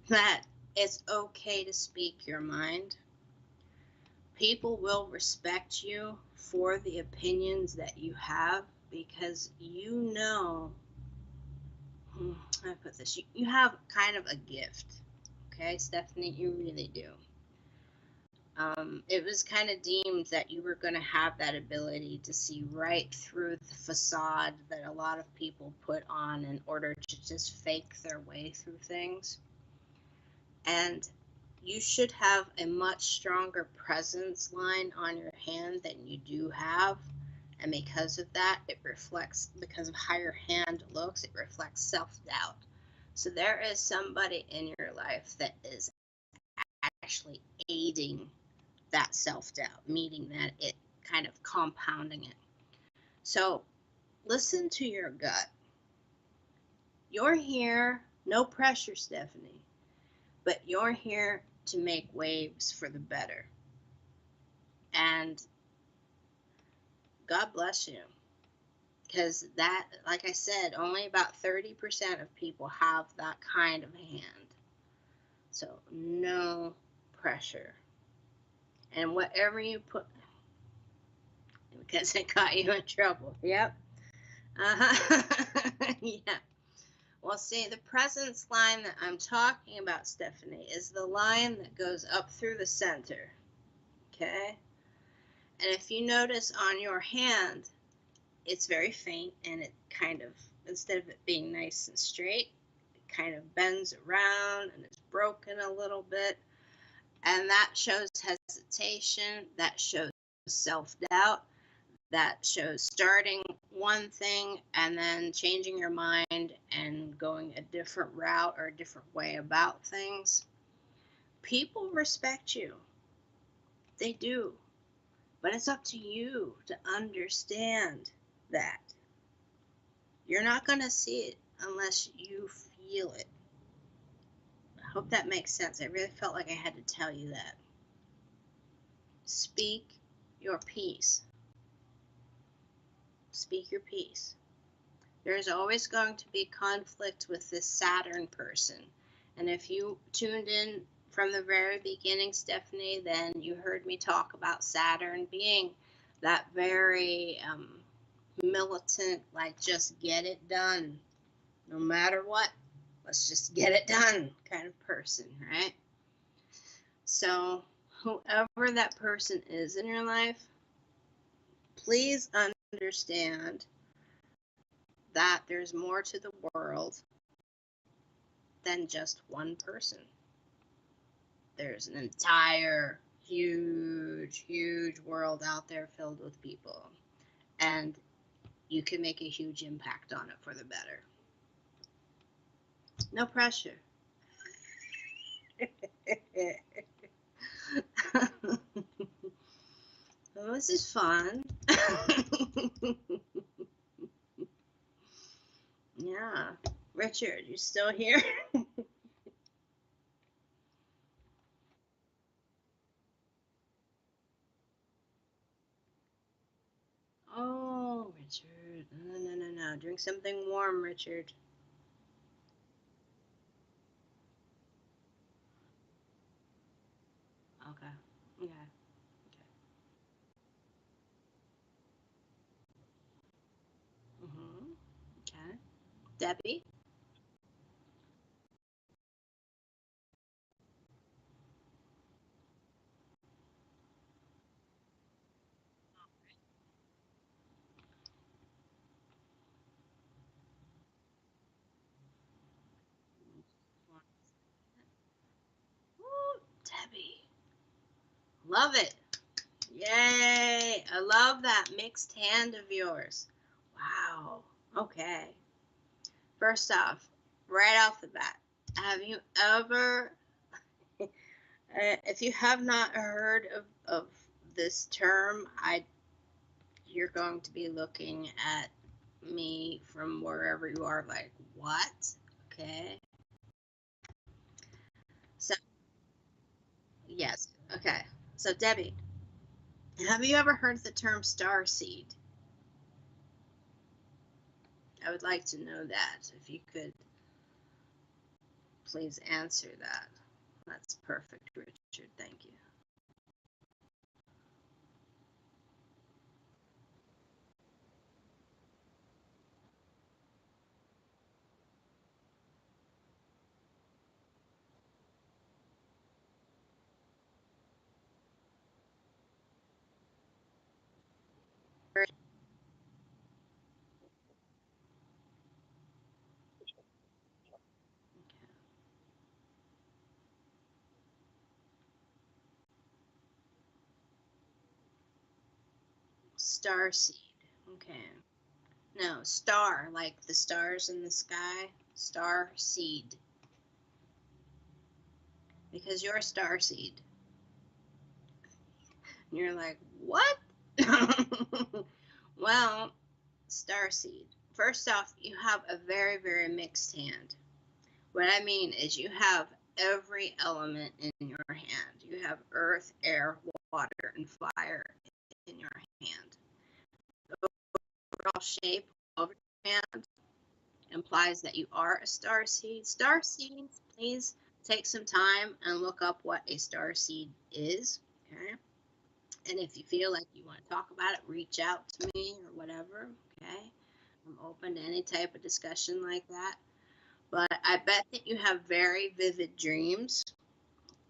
that it's okay to speak your mind. People will respect you for the opinions that you have, because you know, I put this, you have kind of a gift. Okay, Stephanie, you really do. It was kind of deemed that you were going to have that ability to see right through the facade that a lot of people put on in order to just fake their way through things. And you should have a much stronger presence line on your hand than you do have. And because of that, it reflects, because of how your hand looks, it reflects self-doubt. So there is somebody in your life that is actually aiding that self-doubt, meaning that it kind of compounding it. So listen to your gut. You're here, no pressure, Stephanie, but you're here to make waves for the better. And God bless you. Because that, like I said, only about 30% of people have that kind of hand. So no pressure. And whatever you put, because it got you in trouble. Yep. Yeah. Well, see, the presence line that I'm talking about, Stephanie, is the line that goes up through the center. Okay? And if you notice on your hand, it's very faint, and it kind of, instead of it being nice and straight, it kind of bends around and it's broken a little bit. And that shows hesitation, that shows self-doubt, that shows starting one thing and then changing your mind and going a different route or a different way about things. People respect you. They do. But it's up to you to understand that. You're not going to see it unless you feel it. I hope that makes sense. I really felt like I had to tell you that. Speak your piece. Speak your piece. There's always going to be conflict with this Saturn person. And if you tuned in from the very beginning, Stephanie, then you heard me talk about Saturn being that very militant, like just get it done. No matter what, let's just get it done kind of person, right? So whoever that person is in your life, please understand that there's more to the world than just one person. There's an entire huge, huge world out there filled with people. And you can make a huge impact on it for the better. No pressure. Well, this is fun. Yeah. Richard, you still here? Oh, Richard. No. Drink something warm, Richard. Okay. Okay. Mm-hmm. Okay. Debbie? Ooh, Debbie. Love it. Yay. I love that mixed hand of yours. Wow. Okay. First off, right off the bat, have you ever, if you have not heard of this term, you're going to be looking at me from wherever you are like, what? Okay. So, yes. Okay. So, Debbie, have you ever heard the term star seed? I would like to know that. If you could please answer that. That's perfect, Richard. Thank you. Star seed. Okay. No, star, like the stars in the sky. Star seed. Because you're a star seed. And you're like, what? Well, star seed. First off, you have a very, very mixed hand. What I mean is you have every element in your hand. You have earth, air, water, and fire in your hand. The overall shape of your hand implies that you are a star seed. Star seeds, please take some time and look up what a star seed is. Okay. And if you feel like you want to talk about it, reach out to me or whatever. Okay. I'm open to any type of discussion like that. But I bet that you have very vivid dreams.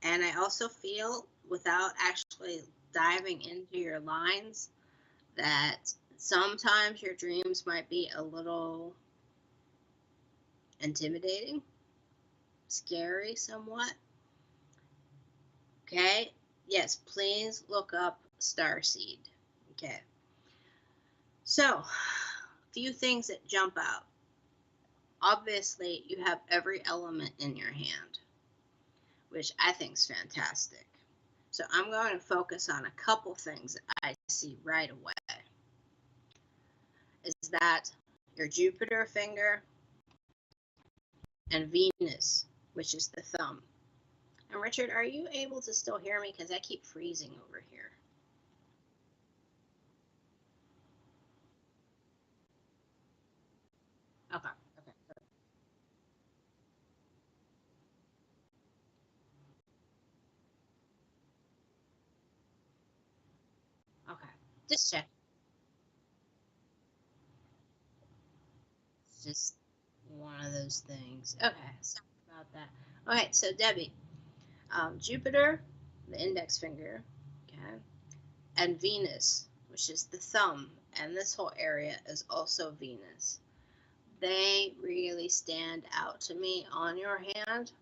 And I also feel, without actually diving into your lines, that sometimes your dreams might be a little intimidating, scary somewhat. Okay. Yes, please look up starseed. Okay. So, a few things that jump out. Obviously, you have every element in your hand, which I think is fantastic. So I'm going to focus on a couple things that I see right away. Is that your Jupiter finger and Venus, which is the thumb. And Richard, are you able to still hear me? Because I keep freezing over here. Okay. Okay. Okay. Just check. It's just one of those things. Okay. Sorry about that. Okay. So Debbie, Jupiter, the index finger, okay, and Venus, which is the thumb, and this whole area is also Venus. They really stand out to me on your hand,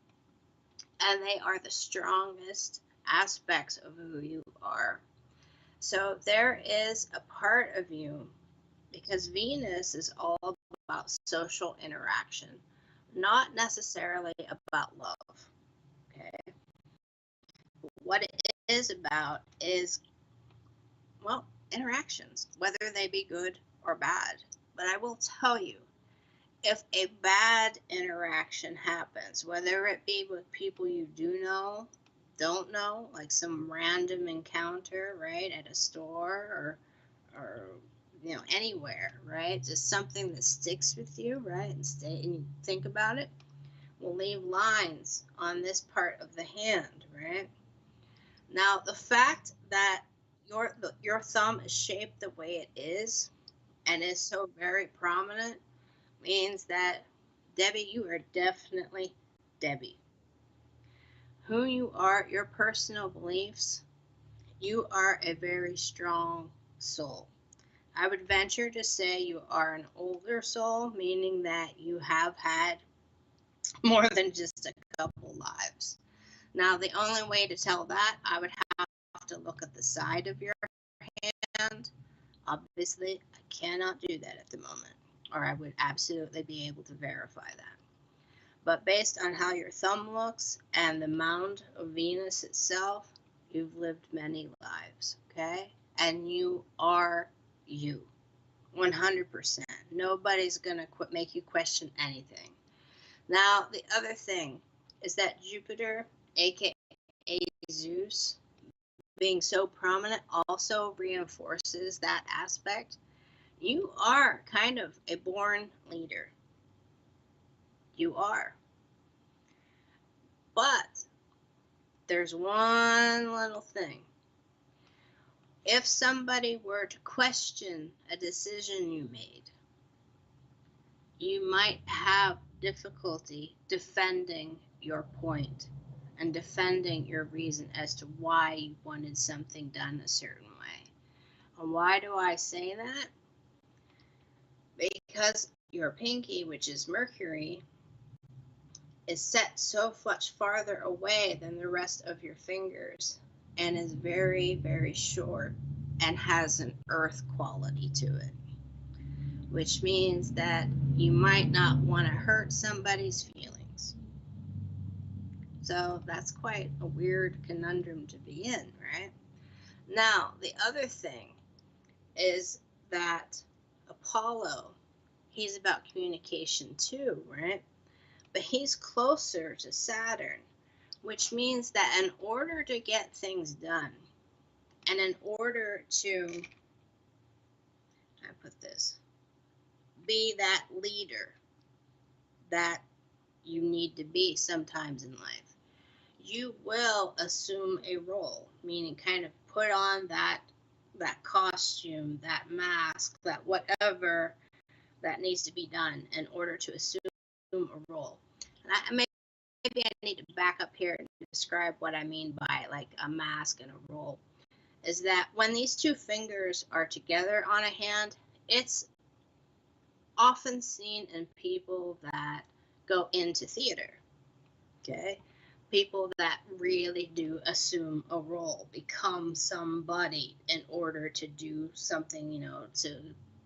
and they are the strongest aspects of who you are. So there is a part of you, because Venus is all about social interaction, not necessarily about love. Okay. What it is about is, well, interactions, whether they be good or bad. But I will tell you, if a bad interaction happens, whether it be with people you do know, don't know, like some random encounter, right, at a store or anywhere, right, just something that sticks with you, right, and you think about it, will leave lines on this part of the hand, right? Now, the fact that your thumb is shaped the way it is and is so very prominent means that, Debbie, you are definitely Debbie. Who you are, your personal beliefs, you are a very strong soul. I would venture to say you are an older soul, meaning that you have had more than just a couple lives. Now, the only way to tell that, I would have to look at the side of your hand. Obviously, I cannot do that at the moment, or I would absolutely be able to verify that. But based on how your thumb looks and the mound of Venus itself, you've lived many lives, okay? And you are you, 100%. Nobody's going to make you question anything. Now, the other thing is that Jupiter, aka Zeus, being so prominent also reinforces that aspect. You are kind of a born leader. You are. But there's one little thing. If somebody were to question a decision you made, you might have difficulty defending your point and defending your reason as to why you wanted something done a certain way. And why do I say that? Because your pinky, which is Mercury, is set so much farther away than the rest of your fingers and is very, very short and has an earth quality to it, which means that you might not want to hurt somebody's feelings. So that's quite a weird conundrum to be in, right? Now, the other thing is that Apollo, he's about communication too, right? But he's closer to Saturn, which means that in order to get things done, and in order to, I put this, be that leader that you need to be sometimes in life, you will assume a role, meaning kind of put on that costume, that mask, that whatever that needs to be done in order to assume a role. And maybe I need to back up here and describe what I mean by like a mask and a role. Is that when these two fingers are together on a hand, it's often seen in people that go into theater, okay? People that really do assume a role, become somebody in order to do something, you know,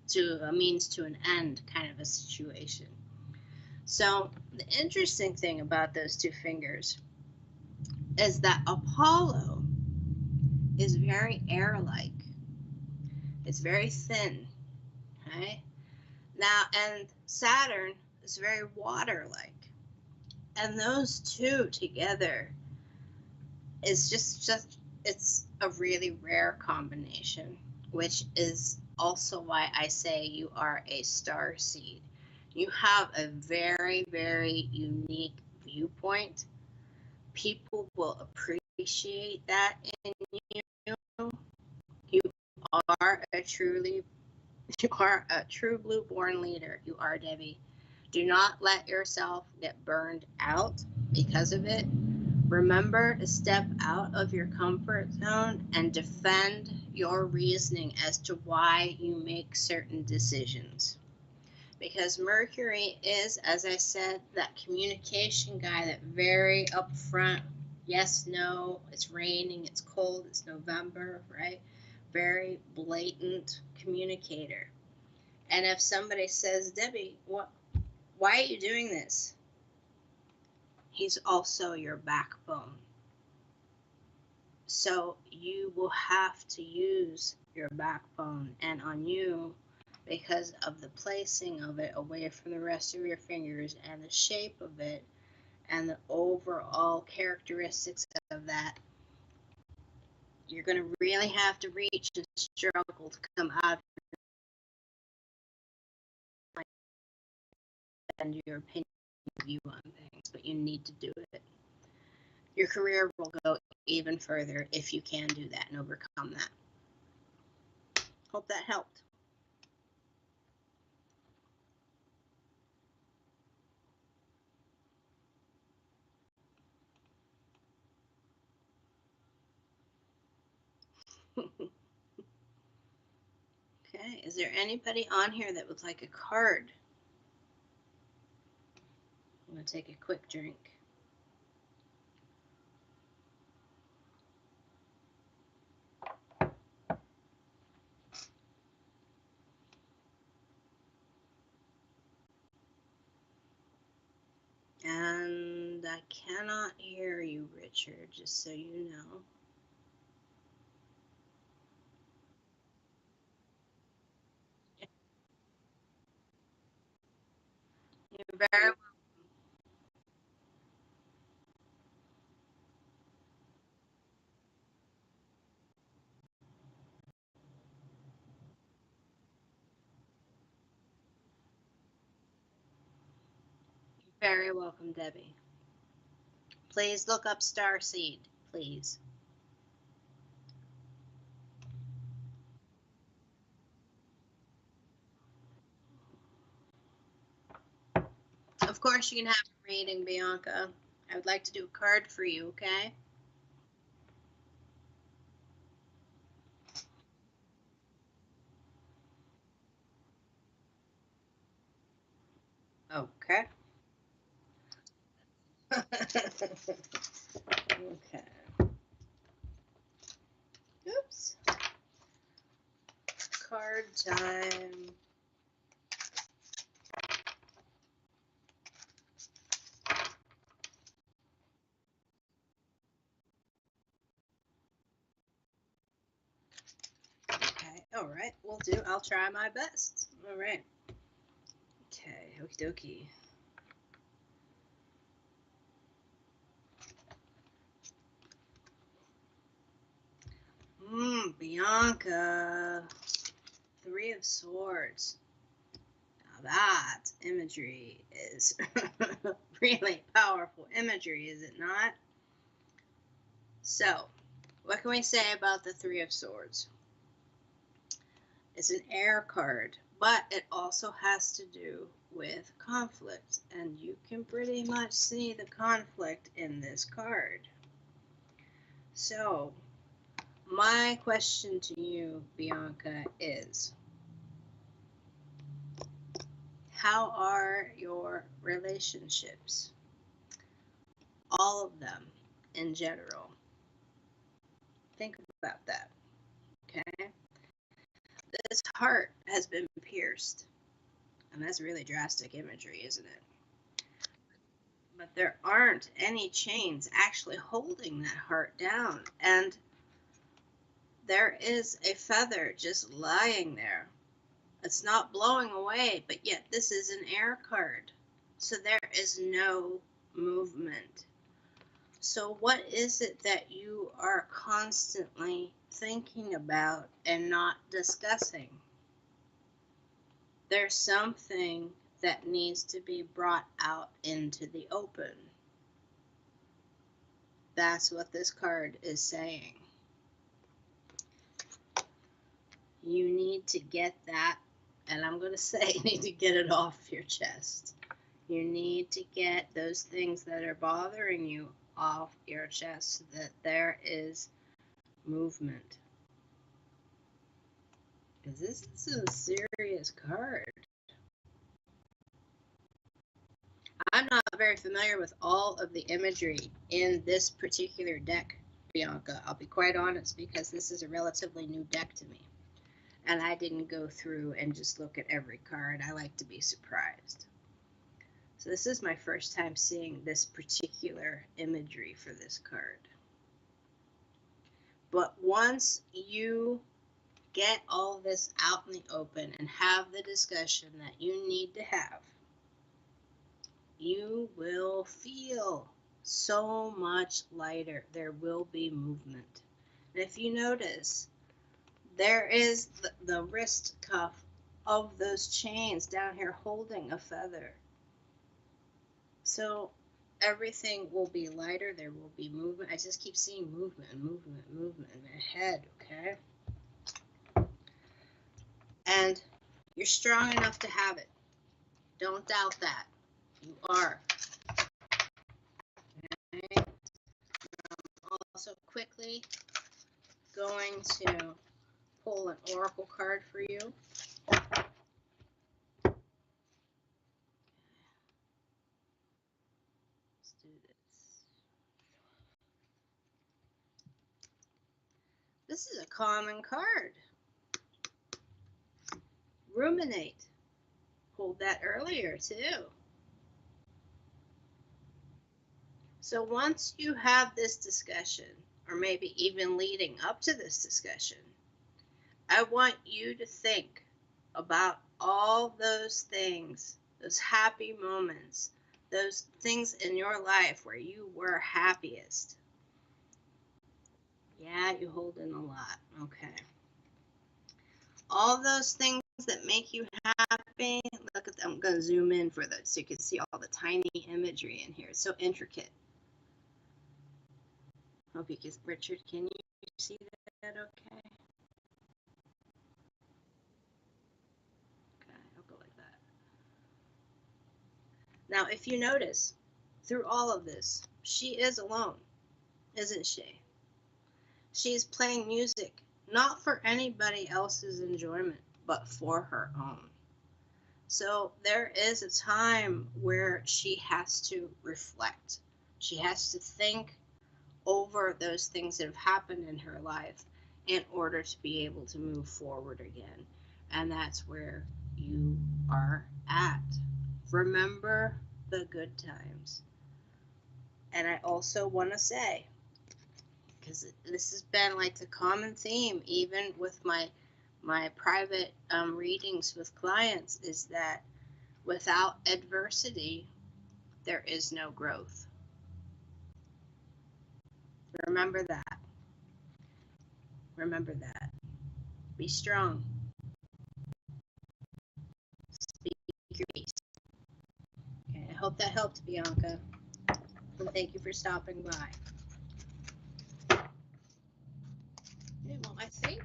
to a means to an end kind of a situation. So the interesting thing about those two fingers is that Apollo is very air-like. It's very thin, okay? Now, and Saturn is very water-like. And those two together is just it's a really rare combination, which is also why I say you are a star seed. You have a very, very unique viewpoint. People will appreciate that in you. You are a true blue born leader. You are, Debbie. Do not let yourself get burned out because of it. Remember to step out of your comfort zone and defend your reasoning as to why you make certain decisions. Because Mercury is, as I said, that communication guy, that very upfront, yes, no, it's raining, it's cold, it's November, right? Very blatant communicator. And if somebody says, Debbie, why are you doing this? He's also your backbone. So you will have to use your backbone, and on you, because of the placing of it away from the rest of your fingers and the shape of it and the overall characteristics of that, you're going to really have to reach and struggle to come out and your opinion view on things, but you need to do it. Your career will go even further if you can do that and overcome that. Hope that helped. Okay, is there anybody on here that would like a card? I'm going to take a quick drink. And I cannot hear you, Richard, just so you know. You're very welcome. Very welcome, Debbie. Please look up starseed, please. Of course, you can have a reading, Bianca. I would like to do a card for you, okay? Okay. Okay. Oops. Card time. Okay. All right. We'll do. I'll try my best. All right. Okay. Okie dokie. Bianca. Three of Swords. Now that imagery is really powerful imagery, is it not? So, what can we say about the Three of Swords? It's an air card, but it also has to do with conflict, and you can pretty much see the conflict in this card. So, my question to you, Bianca, is how are your relationships? All of them in general. Think about that, okay? This heart has been pierced, and that's really drastic imagery, isn't it? But there aren't any chains actually holding that heart down, and there is a feather just lying there. It's not blowing away, but yet this is an air card, so there is no movement. So what is it that you are constantly thinking about and not discussing? There's something that needs to be brought out into the open. That's what this card is saying. You need to get that, and I'm going to say you need to get it off your chest. You need to get those things that are bothering you off your chest so that there is movement. Because this is a serious card. I'm not very familiar with all of the imagery in this particular deck, Bianca. I'll be quite honest, because this is a relatively new deck to me. And I didn't go through and just look at every card. I like to be surprised. So this is my first time seeing this particular imagery for this card. But once you get all this out in the open and have the discussion that you need to have, you will feel so much lighter. There will be movement. And if you notice, there is the wrist cuff of those chains down here holding a feather. So everything will be lighter. There will be movement. I just keep seeing movement and movement and movement in my head, okay? And you're strong enough to have it. Don't doubt that. You are. Okay. Also quickly going to pull an oracle card for you. Let's do this. This is a common card. Ruminate. Pulled that earlier too. So once you have this discussion, or maybe even leading up to this discussion, I want you to think about all those things, those happy moments, those things in your life where you were happiest. Yeah, you hold in a lot. Okay. All those things that make you happy. Look at them. I'm going to zoom in for that so you can see all the tiny imagery in here. It's so intricate. Hope you can, Richard, can you see that okay? Okay, I'll go like that. Now, if you notice, through all of this, she is alone, isn't she? She's playing music, not for anybody else's enjoyment, but for her own. So there is a time where she has to reflect. She has to think over those things that have happened in her life in order to be able to move forward again. And that's where you are at. Remember the good times. And I also want to say, because this has been like the common theme, even with my private readings with clients, is that without adversity, there is no growth. Remember that. Remember that. Be strong. Speak your piece. Okay, I hope that helped, Bianca. And thank you for stopping by. Okay, well, I think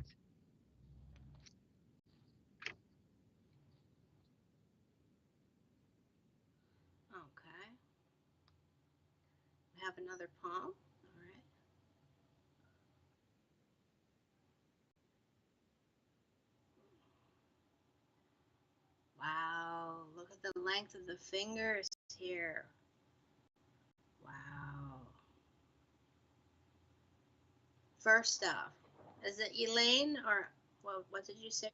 okay. We have another palm. All right. Wow, look at the length of the fingers here. Wow. First off, is it Elaine or what did you say,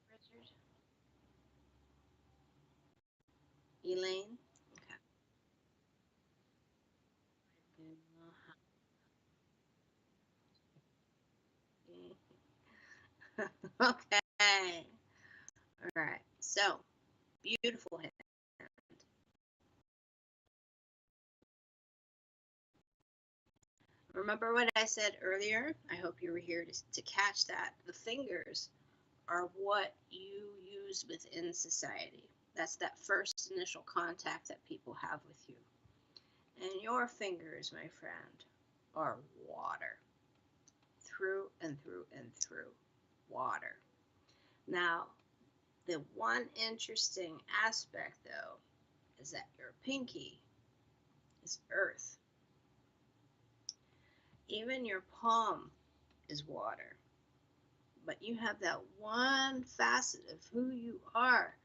Richard? Elaine? Okay. Okay. All right. So, beautiful hand. Remember what I said earlier? I hope you were here to catch that. The fingers are what you use within society. That's that first initial contact that people have with you. And your fingers, my friend, are water. Through and through and through. Water. Now, the one interesting aspect, though, is that your pinky is earth. Even your palm is water. But you have that one facet of who you are,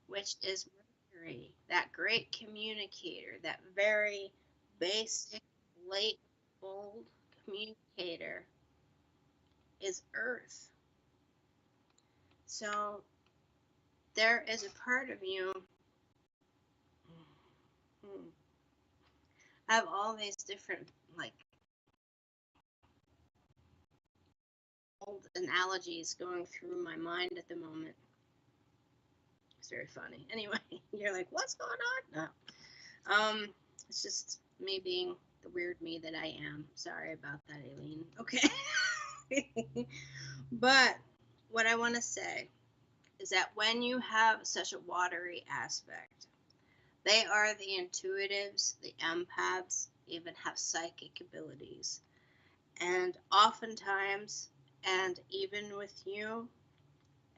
which is Mercury, that great communicator, that very basic, late, bold communicator is Earth. So there is a part of you. I have all these different like old analogies going through my mind at the moment. It's very funny. Anyway, you're like, what's going on? No. It's just me being the weird me that I am. Sorry about that, Aileen. Okay. But what I want to say is that when you have such a watery aspect, they are the intuitives, the empaths, even have psychic abilities. And oftentimes, and even with you,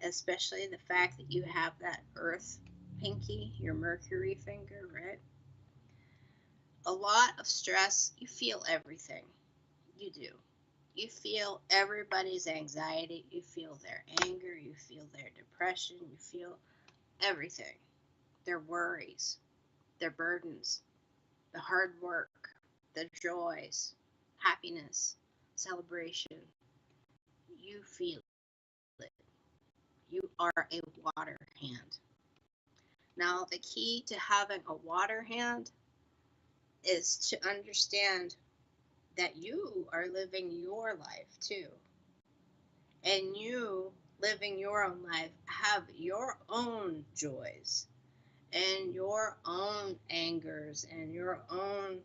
especially the fact that you have that earth pinky, your Mercury finger, right? A lot of stress, you feel everything. You do. You feel everybody's anxiety, you feel their anger, you feel their depression, you feel everything. Their worries, their burdens, the hard work, the joys, happiness, celebration. You feel it. You are a water hand. Now, the key to having a water hand is to understand that you are living your life too. And you living your own life have your own joys and your own angers and your own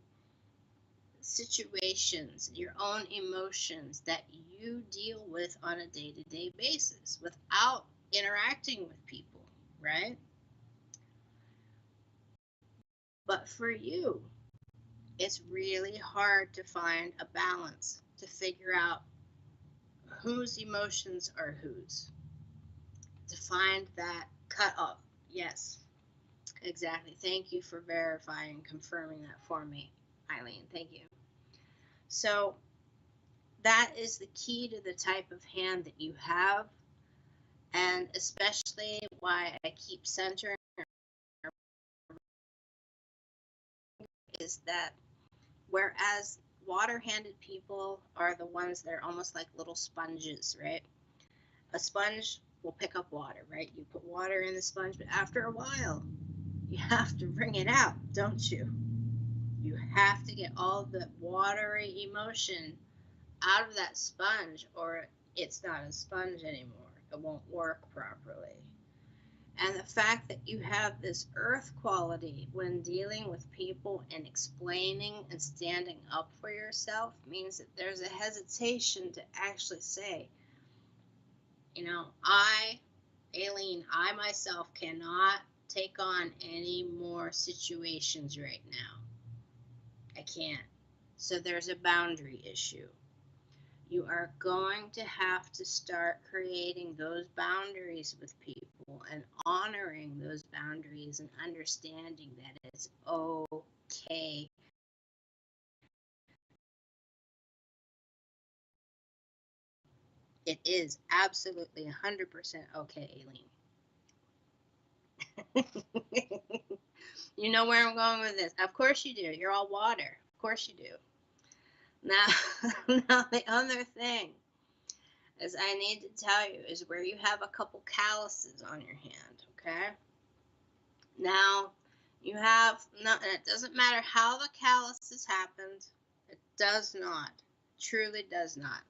situations, your own emotions that you deal with on a day-to-day basis without interacting with people. right? But for you, it's really hard to find a balance, to figure out whose emotions are whose, to find that cutoff. Yes, exactly. Thank you for verifying and confirming that for me, Eileen. Thank you. So that is the key to the type of hand that you have, and especially why I keep centering is that whereas water-handed people are the ones that are almost like little sponges, right? A sponge will pick up water, right? You put water in the sponge, but after a while, you have to bring it out, don't you? You have to get all the watery emotion out of that sponge, or it's not a sponge anymore. It won't work properly. And the fact that you have this earth quality when dealing with people and explaining and standing up for yourself means that there's a hesitation to actually say, Aileen, I myself cannot take on any more situations right now. I can't. So there's a boundary issue. You are going to have to start creating those boundaries with people and honoring those boundaries and understanding that it's okay. It is absolutely 100% okay, Aileen. You know where I'm going with this. Of course you do. You're all water. Of course you do. Now, now the other thing is I need to tell you is where you have a couple calluses on your hand, okay? Now, you have, no, and it doesn't matter how the calluses happened. It does not. Truly does not.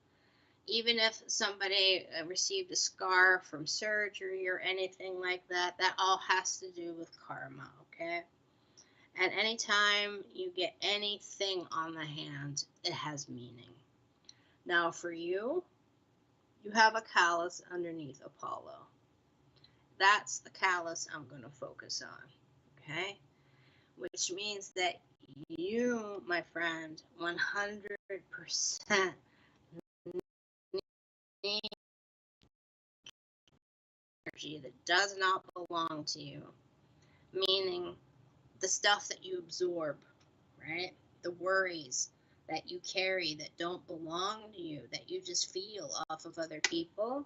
Even if somebody received a scar from surgery or anything like that, that all has to do with karma, okay? And anytime you get anything on the hand, it has meaning. Now for you, you have a callus underneath Apollo. That's the callus I'm going to focus on, okay? Which means that you, my friend, 100% need energy that does not belong to you, meaning the stuff that you absorb, right? The worries that you carry that don't belong to you, that you just feel off of other people.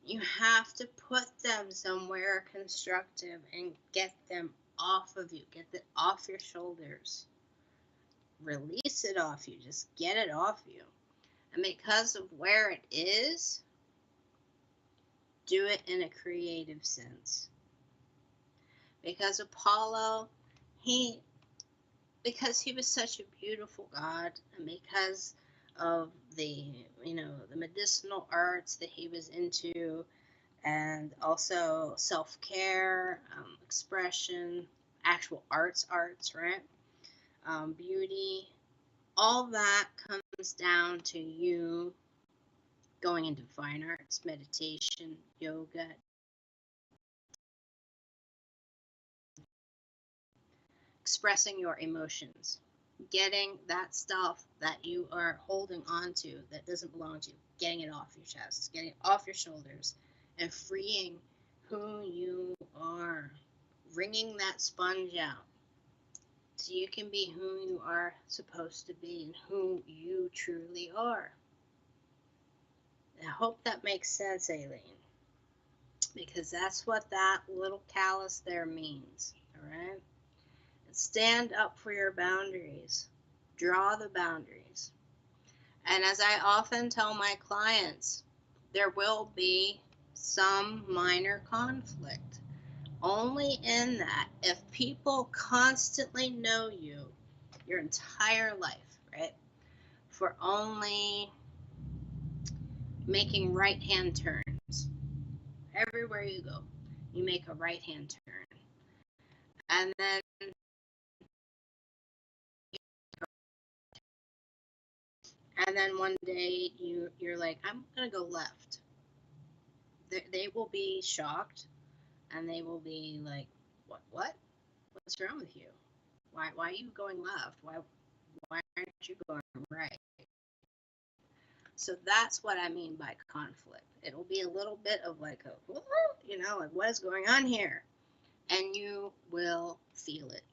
You have to put them somewhere constructive and get them off of you. Get it off your shoulders. Release it off you. Just get it off you. And because of where it is, do it in a creative sense. Because Apollo, because he was such a beautiful god, and because of the medicinal arts that he was into, and also self-care, expression, actual arts, right? Beauty, all that comes down to you going into fine arts, meditation, yoga, expressing your emotions, getting that stuff that you are holding on to that doesn't belong to you, getting it off your chest, getting it off your shoulders, and freeing who you are, wringing that sponge out so you can be who you are supposed to be and who you truly are. I hope that makes sense, Aileen, because that's what that little callus there means, all right? Stand up for your boundaries. Draw the boundaries. And as I often tell my clients, there will be some minor conflict. Only in that, if people constantly know you your entire life, right, for only making right-hand turns, everywhere you go, you make a right-hand turn. And then one day you're like, I'm gonna go left. They will be shocked and they will be like, what? What's wrong with you? Why are you going left? Why aren't you going right? So that's what I mean by conflict. It'll be a little bit of like a, like what is going on here? And you will feel it.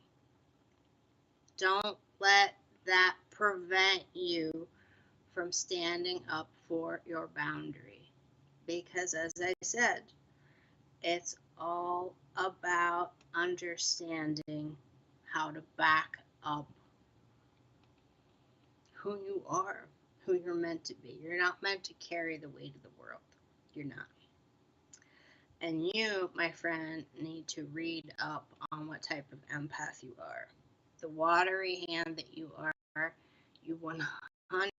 Don't let that prevent you from standing up for your boundary. Because as I said, it's all about understanding how to back up who you are, who you're meant to be. You're not meant to carry the weight of the world. You're not. And you, my friend, need to read up on what type of empath you are. The watery hand that you are, you 100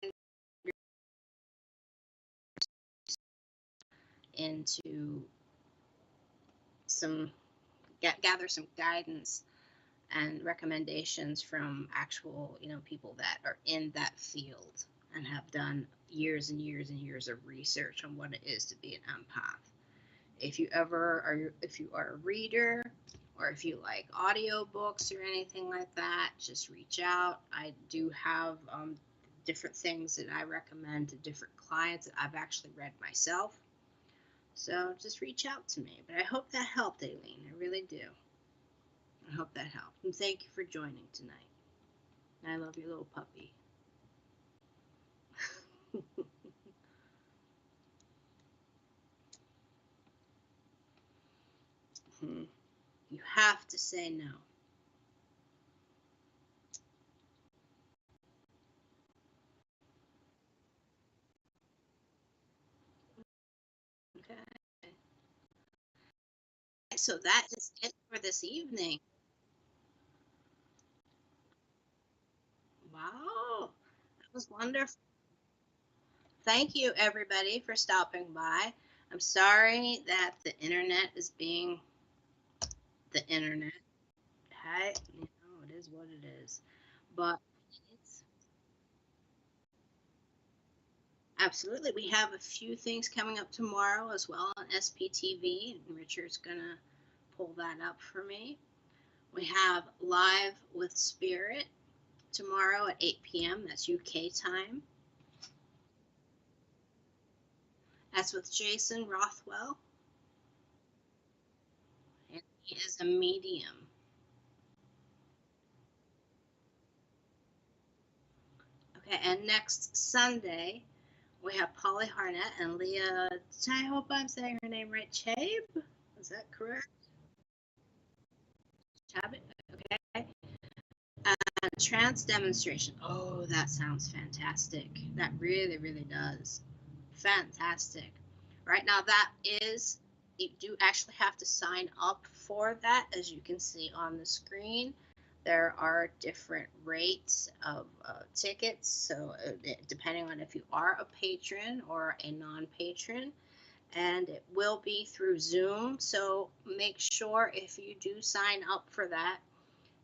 into some, gather some guidance and recommendations from actual, people that are in that field and have done years and years and years of research on what it is to be an empath. If you are a reader, or if you like audiobooks or anything like that, just reach out. I do have different things that I recommend to different clients that I've actually read myself. So just reach out to me. But I hope that helped, Aileen. I really do. I hope that helped. And thank you for joining tonight. I love your little puppy. You have to say no. Okay. So that is it for this evening. Wow. That was wonderful. Thank you, everybody, for stopping by. I'm sorry that the internet is being the internet. Okay? It is what it is. But it's absolutely. We have a few things coming up tomorrow as well on SPTV, and Richard's going to pull that up for me. We have Live with Spirit tomorrow at 8 p.m. That's UK time. That's with Jason Rothwell, and he is a medium. Okay, and next Sunday, we have Polly Harnett and Leah, I hope I'm saying her name right, Chabe? Is that correct? Chabot? Okay. Trance demonstration. Oh, that sounds fantastic. That really, really does. Fantastic. Right now, that is, you do actually have to sign up for that, as you can see on the screen. There are different rates of tickets, so depending on if you are a patron or a non-patron, and it will be through Zoom. So make sure if you do sign up for that,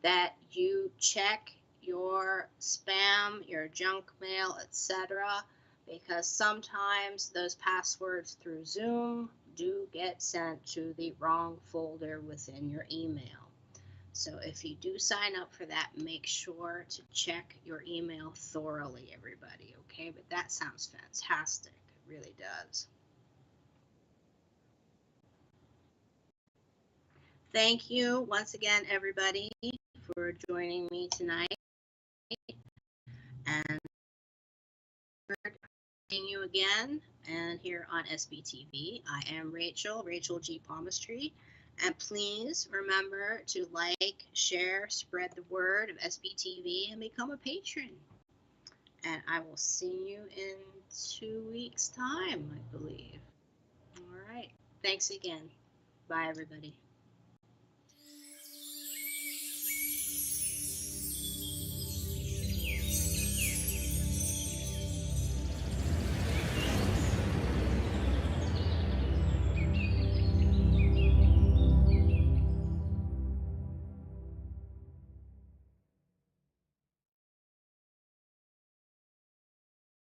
that you check your spam, your junk mail, etc., because sometimes those passwords through Zoom do get sent to the wrong folder within your email. So if you do sign up for that, make sure to check your email thoroughly, everybody, okay? But that sounds fantastic. It really does. Thank you once again, everybody, for joining me tonight. And seeing you again, and here on SBTV. I am Racheal G. Palmistry. And please remember to like, share, spread the word of SBTV, and become a patron. And I will see you in 2 weeks' time, I believe. All right. Thanks again. Bye, everybody.